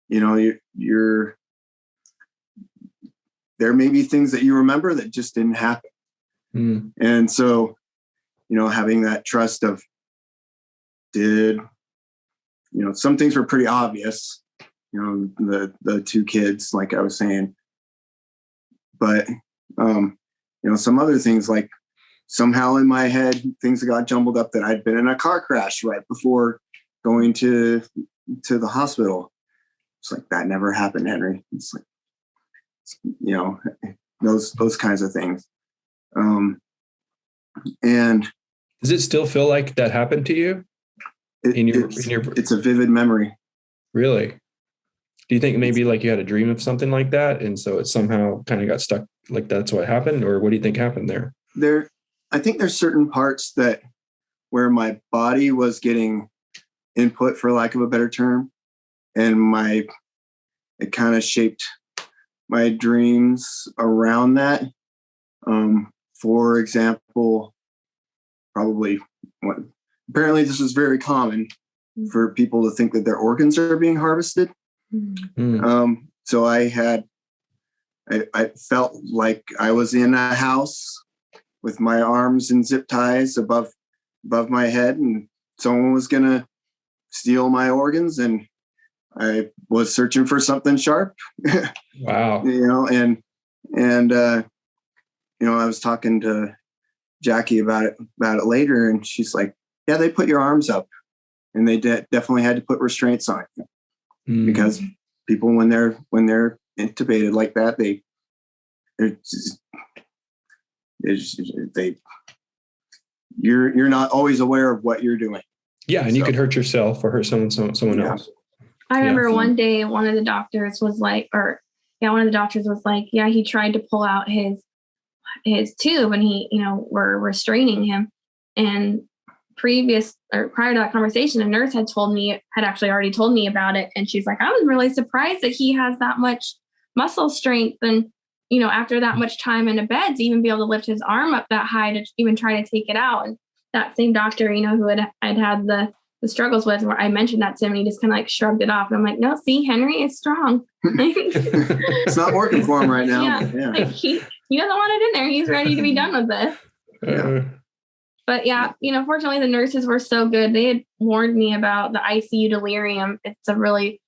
you're there may be things that you remember that just didn't happen. And so, having that trust of some things were pretty obvious, the 2 kids, like I was saying, but, some other things, like somehow in my head, things got jumbled up that I'd been in a car crash right before going to the hospital. It's like, that never happened, Henry. It's like, those kinds of things. And does it still feel like that happened to you? It's a vivid memory. Really? Do you think maybe like you had a dream of something like that, and so it somehow kind of got stuck, like that's what happened? Or what do you think happened there? I think there's certain parts where my body was getting input, for lack of a better term, and it kind of shaped my dreams around that. For example, apparently this is very common for people to think that their organs are being harvested. So I felt like I was in a house with my arms in zip ties above my head, and someone was going to steal my organs, and I was searching for something sharp. Wow. And I was talking to Jackie about it later, and she's like, yeah, they put your arms up, and they definitely had to put restraints on it because people, when they're intubated like that, you're not always aware of what you're doing. Yeah. And you could hurt yourself or hurt someone else. I remember one day one of the doctors was like, yeah, he tried to pull out his tube, and he, were restraining him. And prior to that conversation, a nurse had actually already told me about it. And she's like, I was really surprised that he has that much muscle strength. And, after that much time in a bed, to even be able to lift his arm up that high to even try to take it out. And that same doctor, who I'd had the struggles with, where I mentioned that to him, and he just kind of like shrugged it off. And I'm like, no, see, Henry is strong. It's not working for him right now. Yeah. Like he doesn't want it in there. He's ready to be done with this. Yeah. But yeah, fortunately the nurses were so good. They had warned me about the Icu Delirium. It's a really,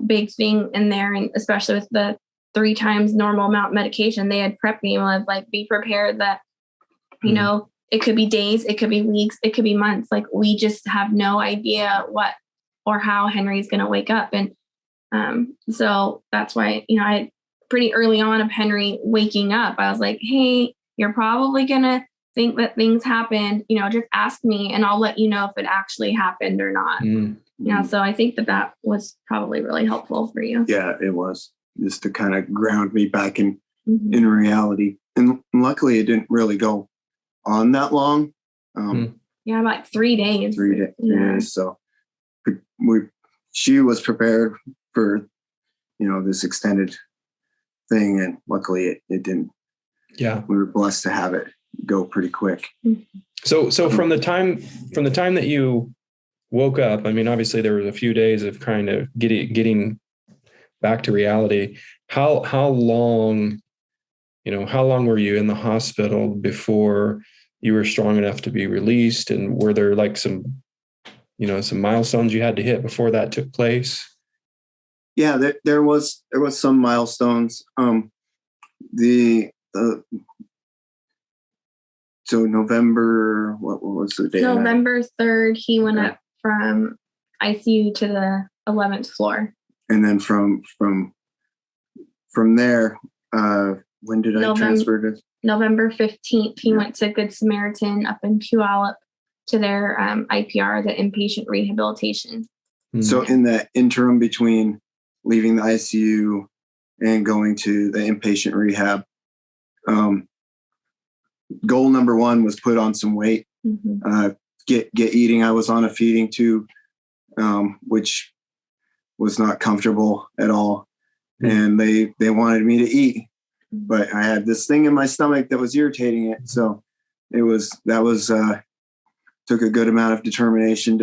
big thing in there. And especially with the 3 times normal amount medication, they had prepped me with like, be prepared that, it could be days, it could be weeks, it could be months. Like we just have no idea what or how Henry's going to wake up. And so that's why, I pretty early on of Henry waking up, I was like, hey, you're probably going to think that things happened, just ask me and I'll let you know if it actually happened or not. So I think that was probably really helpful for you. Yeah, it was, just to kind of ground me back in reality. And luckily it didn't really go on that long. Yeah, like 3 days. 3 days. So she was prepared for, this extended thing. And luckily it didn't. Yeah. We were blessed to have it go pretty quick. So from the time that you woke up, I mean, obviously there was a few days of kind of getting back to reality. How long were you in the hospital before you were strong enough to be released? And were there like some milestones you had to hit before that took place? Yeah, there was some milestones. So November, what was the day? November 3rd, he went up from ICU to the 11th floor. And then from there, when did I transfer to? November 15th, he went to Good Samaritan up in Puyallup to their IPR, the Inpatient Rehabilitation. So in the interim between leaving the ICU and going to the inpatient rehab, goal number 1 was put on some weight, get eating. I was on a feeding tube, which was not comfortable at all. And they wanted me to eat, but I had this thing in my stomach that was irritating it. So took a good amount of determination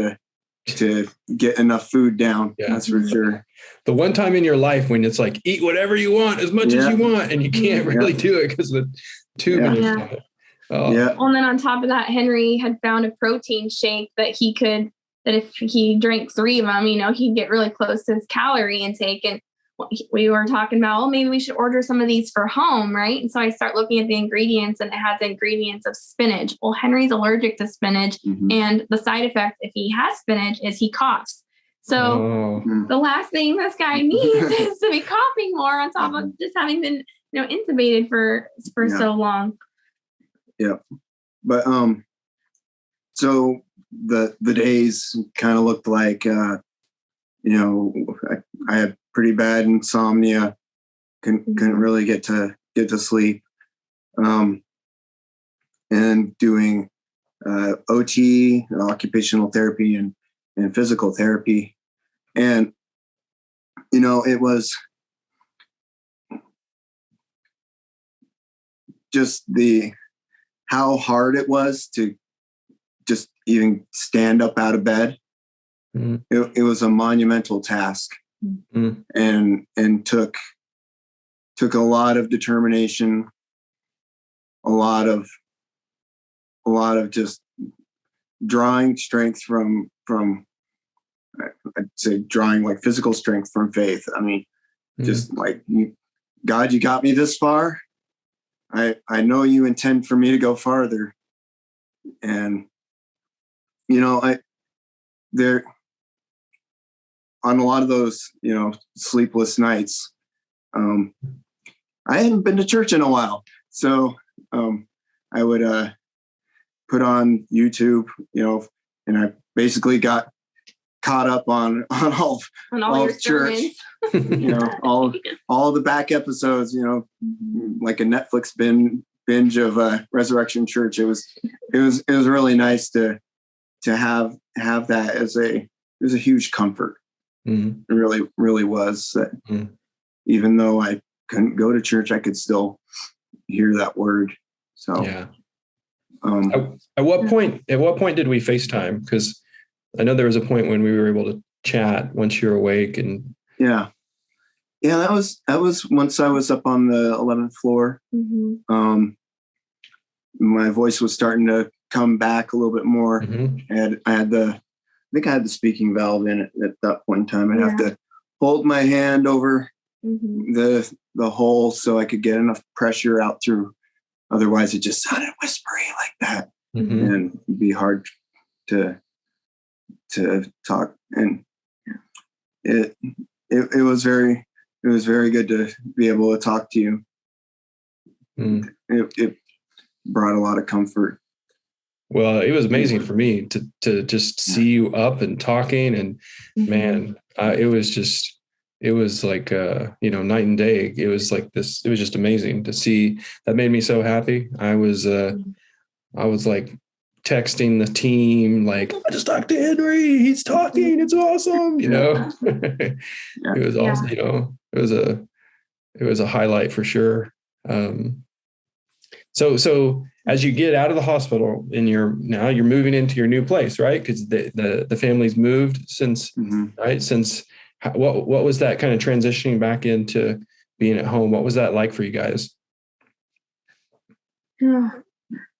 to get enough food down. Yeah. That's for sure. The one time in your life when it's like, eat whatever you want, as much as you want, and you can't really do it because the tube. Oh. Yeah. Well, and then on top of that, Henry had found a protein shake that if he drank 3 of them, he'd get really close to his calorie intake. And we were talking about, maybe we should order some of these for home, right? And so I start looking at the ingredients, and it has ingredients of spinach. Well, Henry's allergic to spinach, and the side effect if he has spinach is he coughs. So the last thing this guy needs is to be coughing more on top of just having been, intubated for so long. Yeah. But so the days kind of looked like I had pretty bad insomnia, couldn't really get to sleep, and doing OT, occupational therapy, and physical therapy. And it was just how hard it was to just even stand up out of bed. It was a monumental task, and took a lot of determination, a lot of just drawing strength from I'd say drawing like physical strength from faith. I mean, just like, God, you got me this far. I know you intend for me to go farther. And, there on a lot of those, sleepless nights, I hadn't been to church in a while. So I would put on YouTube, and I basically got caught up on all your church, all the back episodes, like a Netflix binge binge of Resurrection Church. It was really nice to have that it was a huge comfort. Mm-hmm. It really, really was. That even though I couldn't go to church, I could still hear that word. So yeah. At what point did we FaceTime? Because I know there was a point when we were able to chat once you're awake. And yeah, that was once I was up on the 11th floor. Mm-hmm. My voice was starting to come back a little bit more. Mm-hmm. I think I had the speaking valve in it at that point in time. I'd have to hold my hand over the hole so I could get enough pressure out through. Otherwise, it just sounded whispery like that, and it'd be hard to talk. And it was very good to be able to talk to you. It brought a lot of comfort. Well, it was amazing for me to just see you up and talking, and man, it was like night and day. It was like this. It was just amazing to see. That made me so happy. I was like texting the team, like, I just talked to Henry. He's talking. It's awesome. It was awesome. It was a highlight for sure. So as you get out of the hospital and you're moving into your new place, right? Because the family's moved since, right? Since what was that kind of transitioning back into being at home? What was that like for you guys?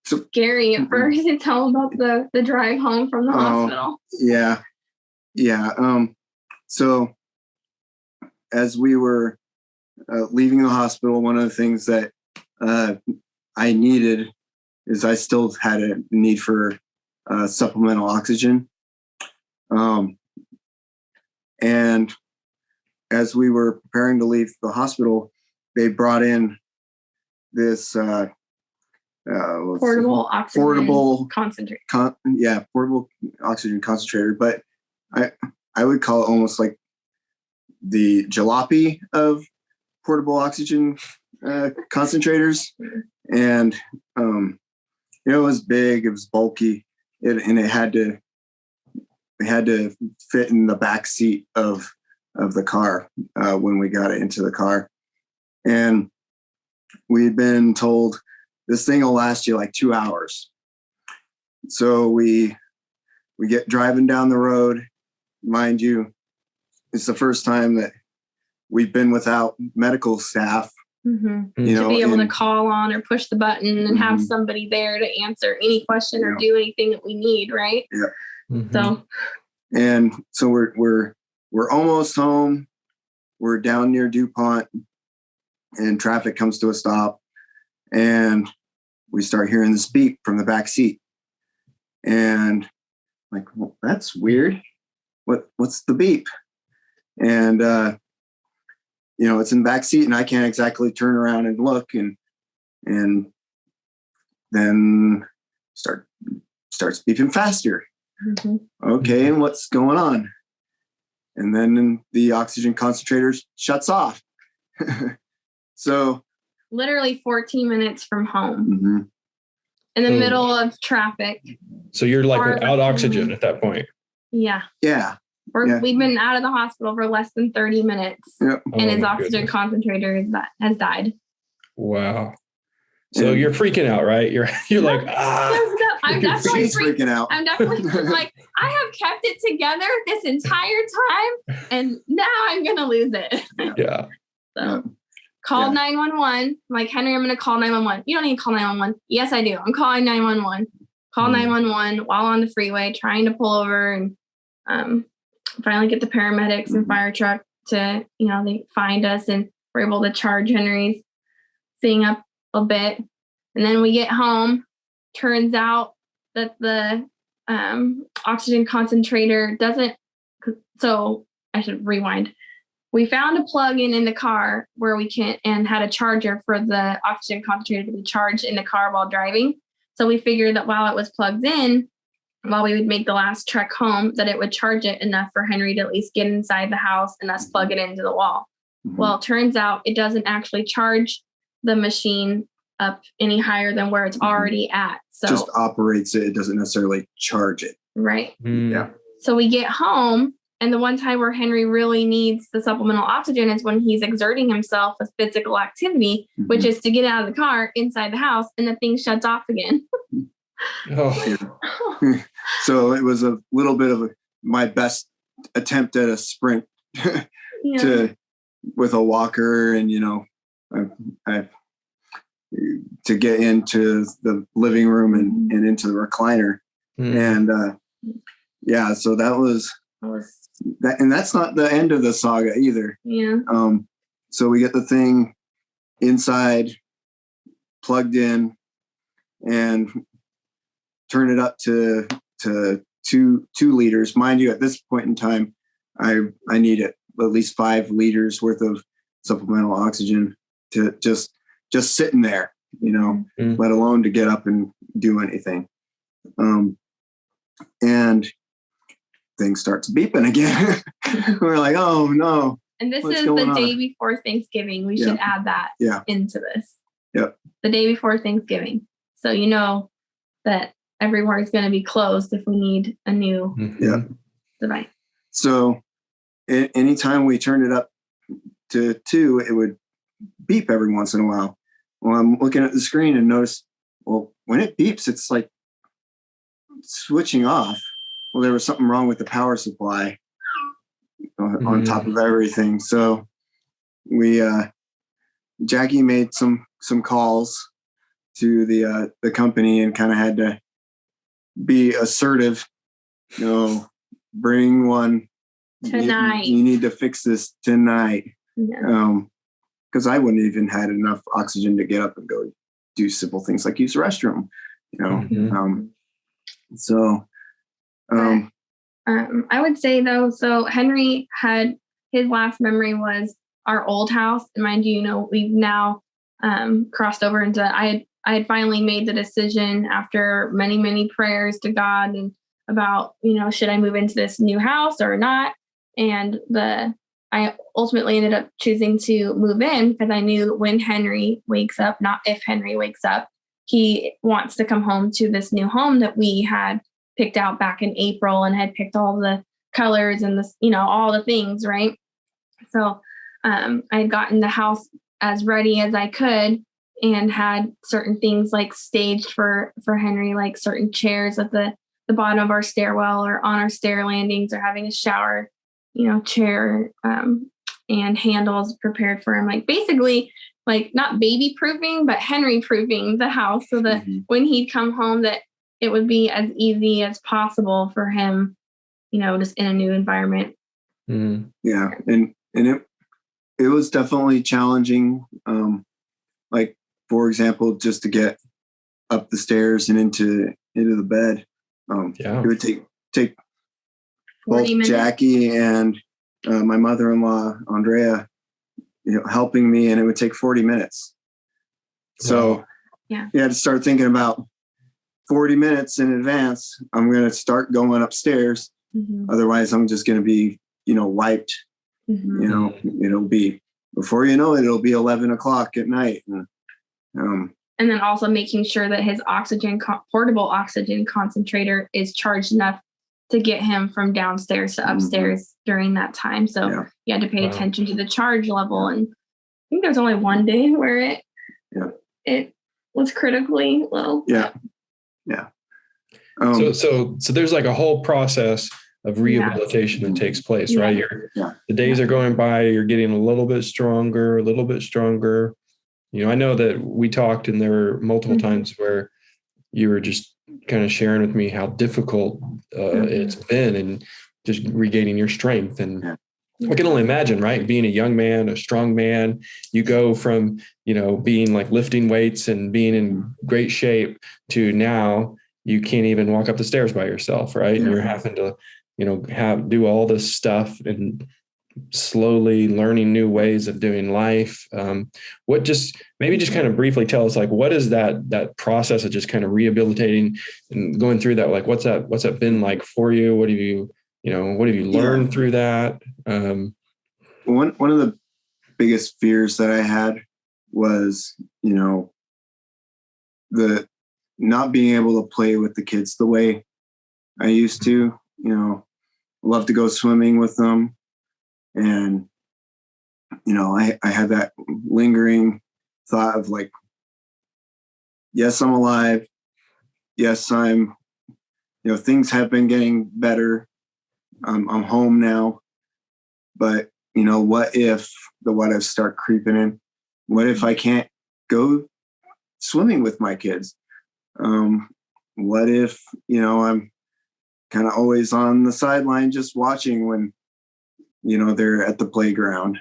Scary at first. Tell about the drive home from the hospital. Yeah. So as we were leaving the hospital, one of the things that I needed is I still had a need for supplemental oxygen. And as we were preparing to leave the hospital, they brought in this portable oxygen concentrator. Portable oxygen concentrator. But I would call it almost like the jalopy of portable oxygen concentrators. And it was big, it was bulky, and it had to fit in the back seat of the car when we got it into the car. And we'd been told this thing will last you like 2 hours. So we get driving down the road. Mind you, it's the first time that we've been without medical staff. To be able to call on or push the button and have somebody there to answer any question or do anything that we need, right? Yeah. So we're almost home. We're down near DuPont, and traffic comes to a stop, and we start hearing this beep from the back seat, and like, well, that's weird. What's the beep? And it's in the back seat, and I can't exactly turn around and look, and then starts beeping faster. Okay, and what's going on? And then the oxygen concentrator shuts off. So literally 14 minutes from home, in the middle of traffic. So you're like without oxygen at that point. Yeah. We've been out of the hospital for less than 30 minutes, and his oxygen concentrator has died. Wow. So you're freaking out, right? You're like, I'm definitely freaking out. I'm definitely like, I have kept it together this entire time, and now I'm gonna lose it. Yeah. So called 911. I'm like, Henry, I'm gonna call 911. You don't need to call 911. Yes, I do. I'm calling 911. Call 911 while on the freeway, trying to pull over, and finally get the paramedics and fire truck to, they find us, and we're able to charge Henry's thing up a bit. And then we get home. Turns out that the oxygen concentrator doesn't. So I should rewind. We found a plug-in in the car where we can, and had a charger for the oxygen concentrator to be charged in the car while driving. So we figured that while it was plugged in, while we would make the last trek home, that it would charge it enough for Henry to at least get inside the house and us plug it into the wall. Well, it turns out it doesn't actually charge the machine up any higher than where it's already at. So just operates it. It doesn't necessarily charge it. Right. Yeah. So we get home, and the one time where Henry really needs the supplemental oxygen is when he's exerting himself with physical activity, which is to get out of the car inside the house, and the thing shuts off again. So it was a little bit of my best attempt at a sprint with a walker, and I to get into the living room and into the recliner, and so that was that, and that's not the end of the saga either. So we get the thing inside, plugged in, and turn it up to 2 liters. Mind you, at this point in time, I need at least 5 liters worth of supplemental oxygen to just sitting there, let alone to get up and do anything. And things starts beeping again. We're like, oh no. And this is the day before Thanksgiving. We should add that into this. Yep. The day before Thanksgiving. So that everywhere is going to be closed if we need a new device. So anytime we turned it up to 2, it would beep every once in a while. Well, I'm looking at the screen and notice, well, when it beeps, it's like switching off. Well, there was something wrong with the power supply on top of everything. So we, Jackie made some calls to the company and kind of had to be assertive, bring one tonight. You need to fix this tonight. Because I wouldn't even had enough oxygen to get up and go do simple things like use the restroom, I would say though, so Henry had his last memory was our old house, and mind you, we've now crossed over into. I had finally made the decision after many, many prayers to God and about should I move into this new house or not, and I ultimately ended up choosing to move in because I knew when Henry wakes up, not if Henry wakes up, he wants to come home to this new home that we had picked out back in April and had picked all the colors and all the things, right? So I had gotten the house as ready as I could and had certain things like staged for Henry, like certain chairs at the bottom of our stairwell or on our stair landings, or having a shower chair and handles prepared for him, like basically like not baby proofing, but Henry proofing the house so that when he'd come home that it would be as easy as possible for him, just in a new environment. Yeah. And it was definitely challenging. Like, for example, just to get up the stairs and into the bed. It would take both Jackie and my mother-in-law, Andrea, helping me, and it would take 40 minutes. So you had to start thinking about 40 minutes in advance. I'm going to start going upstairs. Otherwise, I'm just going to be, wiped. It'll be, before you know it, it'll be 11 o'clock at night. And then also making sure that his portable oxygen concentrator is charged enough to get him from downstairs to upstairs during that time. So you had to pay attention to the charge level. And I think there's only one day where it was critically low. Yeah. So there's like a whole process of rehabilitation that takes place, right? The days are going by, you're getting a little bit stronger. I know that we talked, and there were multiple times where you were just kind of sharing with me how difficult it's been, and just regaining your strength. And I can only imagine, right? Being a young man, a strong man, you go from, being like lifting weights and being in great shape to now you can't even walk up the stairs by yourself, right? And you're having to, do all this stuff and slowly learning new ways of doing life. Maybe just kind of briefly tell us, like, what is that process of just kind of rehabilitating and going through that? Like, what's that been like for you? What have you learned through that? One of the biggest fears that I had was, the not being able to play with the kids the way I used to, love to go swimming with them. And, I had that lingering thought of like, yes, I'm alive. Yes, I'm, things have been getting better. I'm home now. But, what if the what ifs start creeping in? What if I can't go swimming with my kids? What if, I'm kind of always on the sideline just watching when, they're at the playground.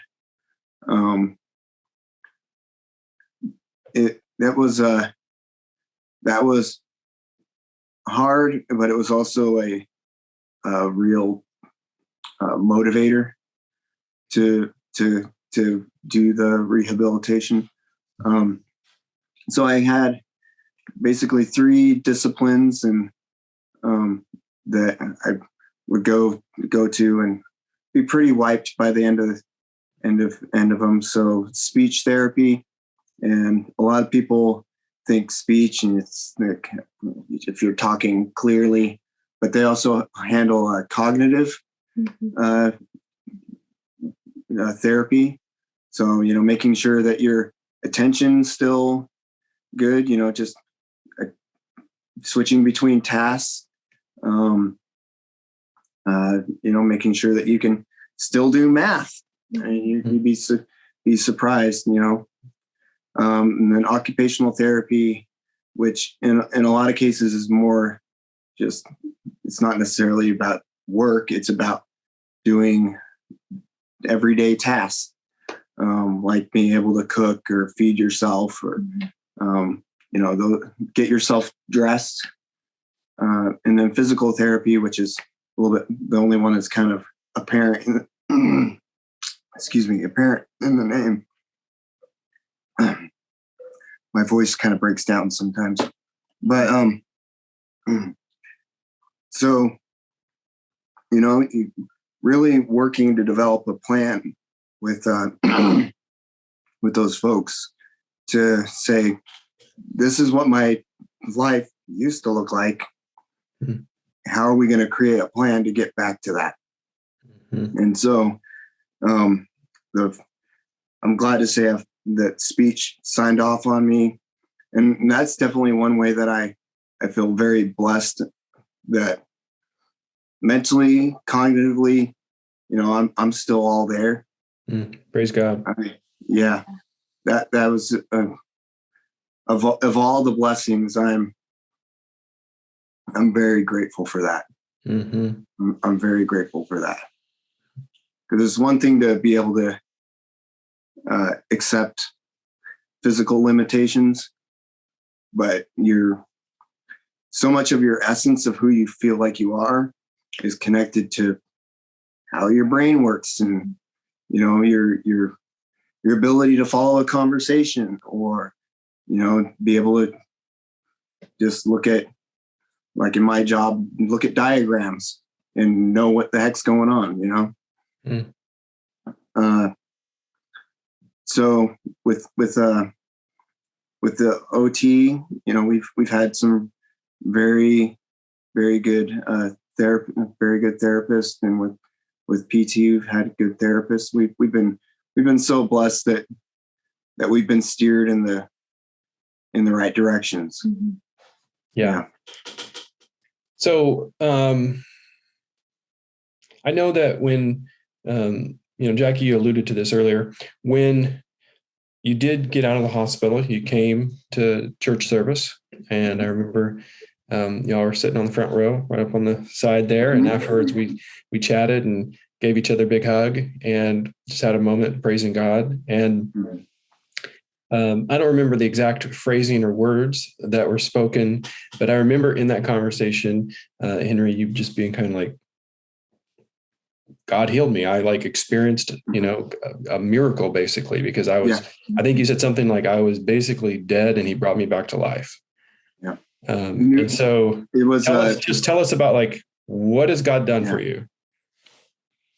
That was hard, but it was also a real motivator to do the rehabilitation. So I had basically 3 disciplines and that I would go to and be pretty wiped by the end of them. So speech therapy, and a lot of people think speech and it's like if you're talking clearly, but they also handle cognitive therapy. So making sure that your attention's still good. Just switching between tasks. Making sure that you can still do math. And you'd be surprised, and then occupational therapy, which in a lot of cases is more just, it's not necessarily about work. It's about doing everyday tasks, like being able to cook or feed yourself or, get yourself dressed. And then physical therapy, which is a little bit the only one that's kind of apparent apparent in the name. My voice kind of breaks down sometimes, but so really working to develop a plan with with those folks to say, this is what my life used to look like. Mm-hmm. How are we going to create a plan to get back to that? Mm-hmm. And so I'm glad to say that speech signed off on me. And that's definitely one way that I feel very blessed that mentally, cognitively, I'm still all there. Praise God. That was of all the blessings, I'm very grateful for that. Mm-hmm. I'm very grateful for that. Because it's one thing to be able to accept physical limitations, but so much of your essence of who you feel like you are is connected to how your brain works and your ability to follow a conversation or be able to just look at, like in my job, look at diagrams and know what the heck's going on, So with the OT, we've had some very, very good therapists, and with PT, we've had good therapists. We've been so blessed that we've been steered in the right directions. Mm-hmm. Yeah. So I know that when Jackie, you alluded to this earlier, when you did get out of the hospital, you came to church service, and I remember y'all were sitting on the front row, right up on the side there, and afterwards we chatted and gave each other a big hug and just had a moment praising God. And I don't remember the exact phrasing or words that were spoken, but I remember in that conversation, Henry, you just being kind of like, God healed me. I experienced, a miracle basically, because I think you said something like I was basically dead and he brought me back to life. Yeah. And so it was, tell us about what has God done for you?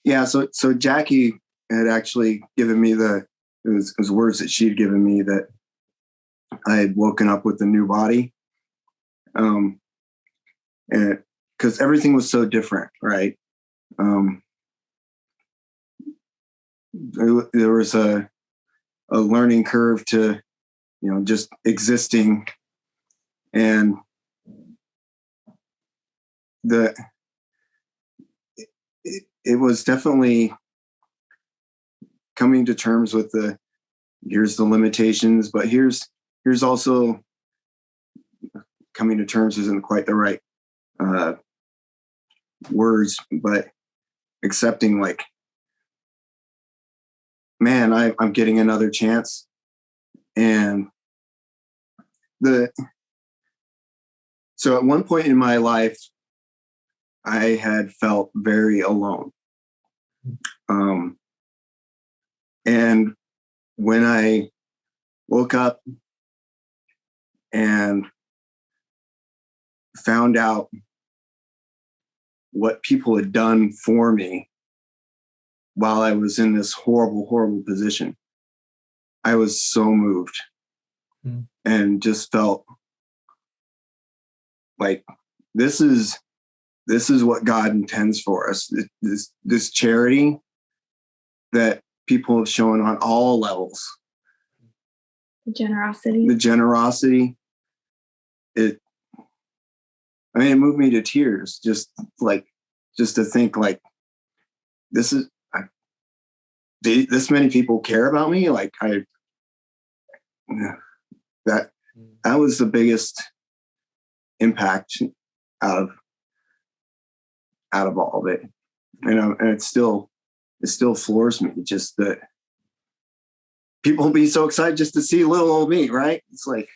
Yeah. So Jackie had actually given me it was words that she'd given me that I had woken up with a new body. And because everything was so different, right? There was a learning curve to, just existing, and it was definitely coming to terms with here's the limitations, but here's also coming to terms isn't quite the right words, but accepting, like, man, I'm getting another chance. And so at one point in my life, I had felt very alone. And when I woke up and found out what people had done for me while I was in this horrible, horrible position, I was so moved and just felt like this is what God intends for us. This charity that people have shown on all levels. The generosity. It moved me to tears just to think, like, this many people care about me. Like, that was the biggest impact out of all of it. And it still floors me, just that people be so excited just to see little old me, right? It's like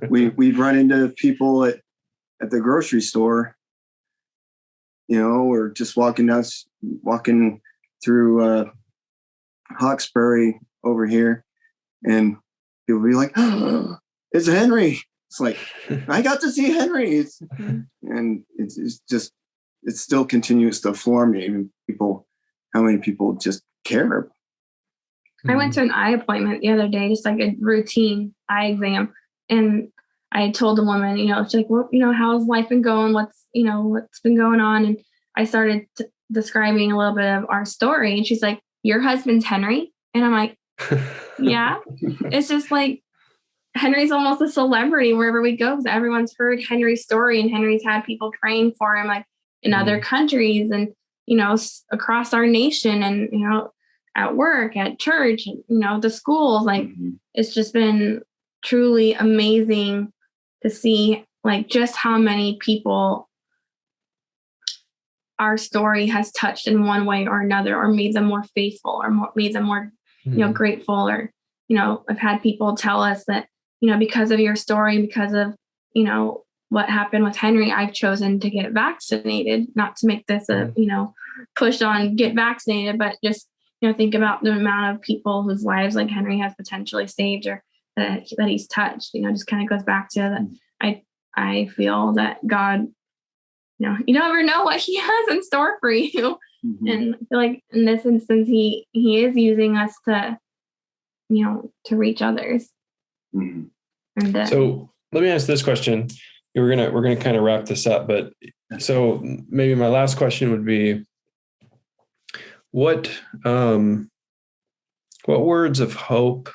we'd run into people at the grocery store, or just walking through Hawkesbury over here, and people be like, "Oh, it's Henry." It's like, I got to see Henry. And it still continues to floor me. Even how many people just care. I went to an eye appointment the other day, just like a routine eye exam. And I told the woman, she's like, well, how's life been going? What's been going on? And I started describing a little bit of our story. And she's like, your husband's Henry? And I'm like, yeah. It's just like, Henry's almost a celebrity wherever we go, because everyone's heard Henry's story, and Henry's had people praying for him, like in other countries and, across our nation, and, at work, at church, the schools. Like, it's just been truly amazing to see, like, just how many people our story has touched in one way or another, or made them more faithful, or made them more, grateful. Or, I've had people tell us that, because of your story, because of, what happened with Henry, I've chosen to get vaccinated. Not to make this a, push on get vaccinated, but just, think about the amount of people whose lives, like, Henry has potentially saved, or that he's touched. Just kind of goes back to that. I feel that God, you never know what he has in store for you. And I feel like in this instance, he is using us to, to reach others. So let me ask this question. We're gonna kind of wrap this up, but so maybe my last question would be, what words of hope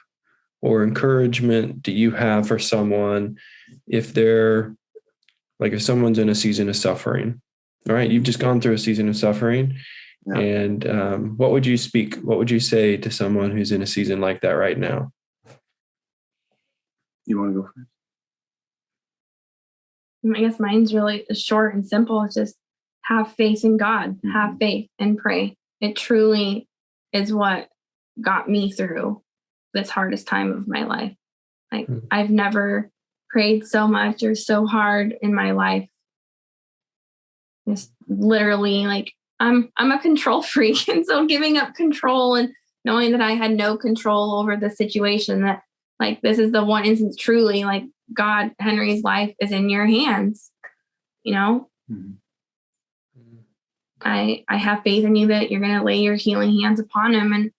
or encouragement do you have for someone if someone's in a season of suffering? All right, you've just gone through a season of suffering, and what would you say to someone who's in a season like that right now? You want to go first? I guess mine's really short and simple. It's just have faith in God, have faith and pray. It truly is what got me through this hardest time of my life. Like, I've never prayed so much or so hard in my life. Just literally, like, I'm a control freak. And so giving up control and knowing that I had no control over the situation, that, like, this is the one instance truly, like, God, Henry's life is in your hands. I have faith in you that you're going to lay your healing hands upon him, and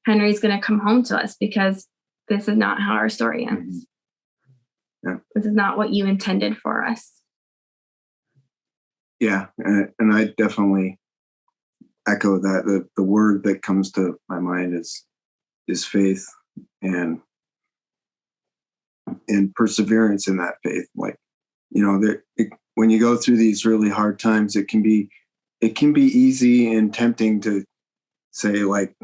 Henry's going to come home to us, because this is not how our story ends. This is not what you intended for us. Yeah. And I definitely echo that. The word that comes to my mind is faith and perseverance in that faith. Like, when you go through these really hard times, it can be easy and tempting to say, like,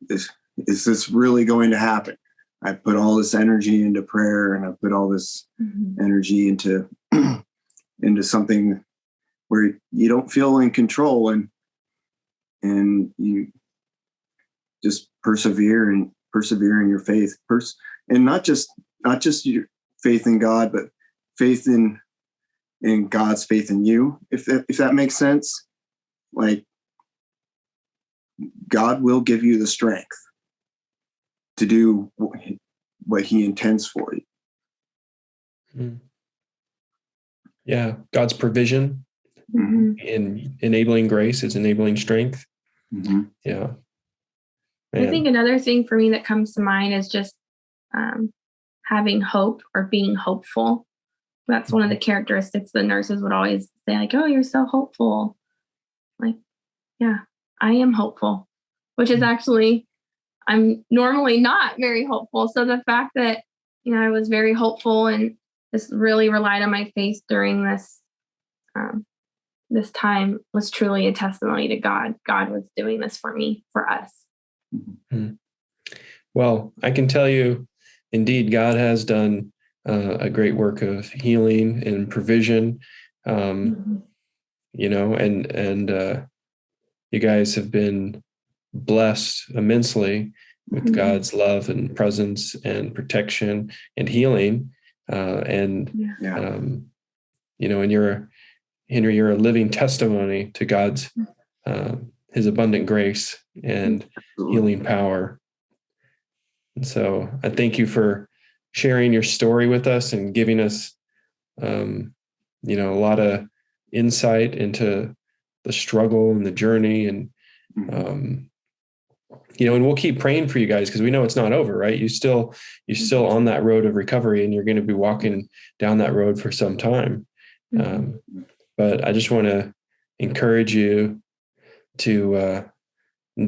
is this really going to happen? I put all this energy into prayer, and I put all this energy into something where you don't feel in control, and you just persevere in your faith, and not just your faith in God, but faith in God's faith in you. If that makes sense, like, God will give you the strength to do what He intends for you. Yeah, God's provision in enabling grace is enabling strength. Yeah. Man. I think another thing for me that comes to mind is just having hope or being hopeful. That's one of the characteristics the nurses would always say, like, "Oh, you're so hopeful." Like, yeah, I am hopeful, which is actually, I'm normally not very hopeful. So the fact that, I was very hopeful and just really relied on my faith during this this time was truly a testimony to God. God was doing this for me, for us. Well, I can tell you, indeed, God has done a great work of healing and provision, and you guys have been blessed immensely with God's love and presence and protection and healing. And you're a living testimony to God's, His abundant grace and healing power. And so I thank you for sharing your story with us and giving us, a lot of insight into the struggle and the journey. And, and we'll keep praying for you guys, because we know it's not over, right? You're still on that road of recovery, and you're going to be walking down that road for some time. But I just want to encourage you to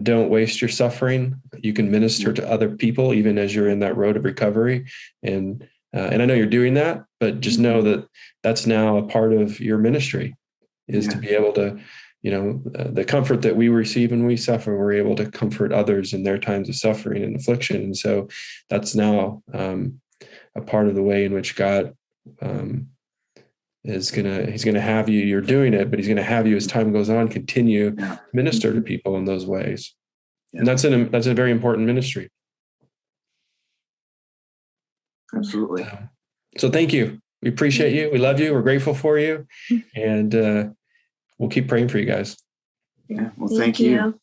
don't waste your suffering. You can minister to other people even as you're in that road of recovery. And I know you're doing that, but just know that that's now a part of your ministry, is to be able to, the comfort that we receive when we suffer, we're able to comfort others in their times of suffering and affliction. And so that's now a part of the way in which God he's going to have you, you're doing it, but He's going to have you, as time goes on, continue to minister to people in those ways. And that's a very important ministry. Absolutely. So thank you. We appreciate you. We love you. We're grateful for you. And we'll keep praying for you guys. Yeah. Well, thank you.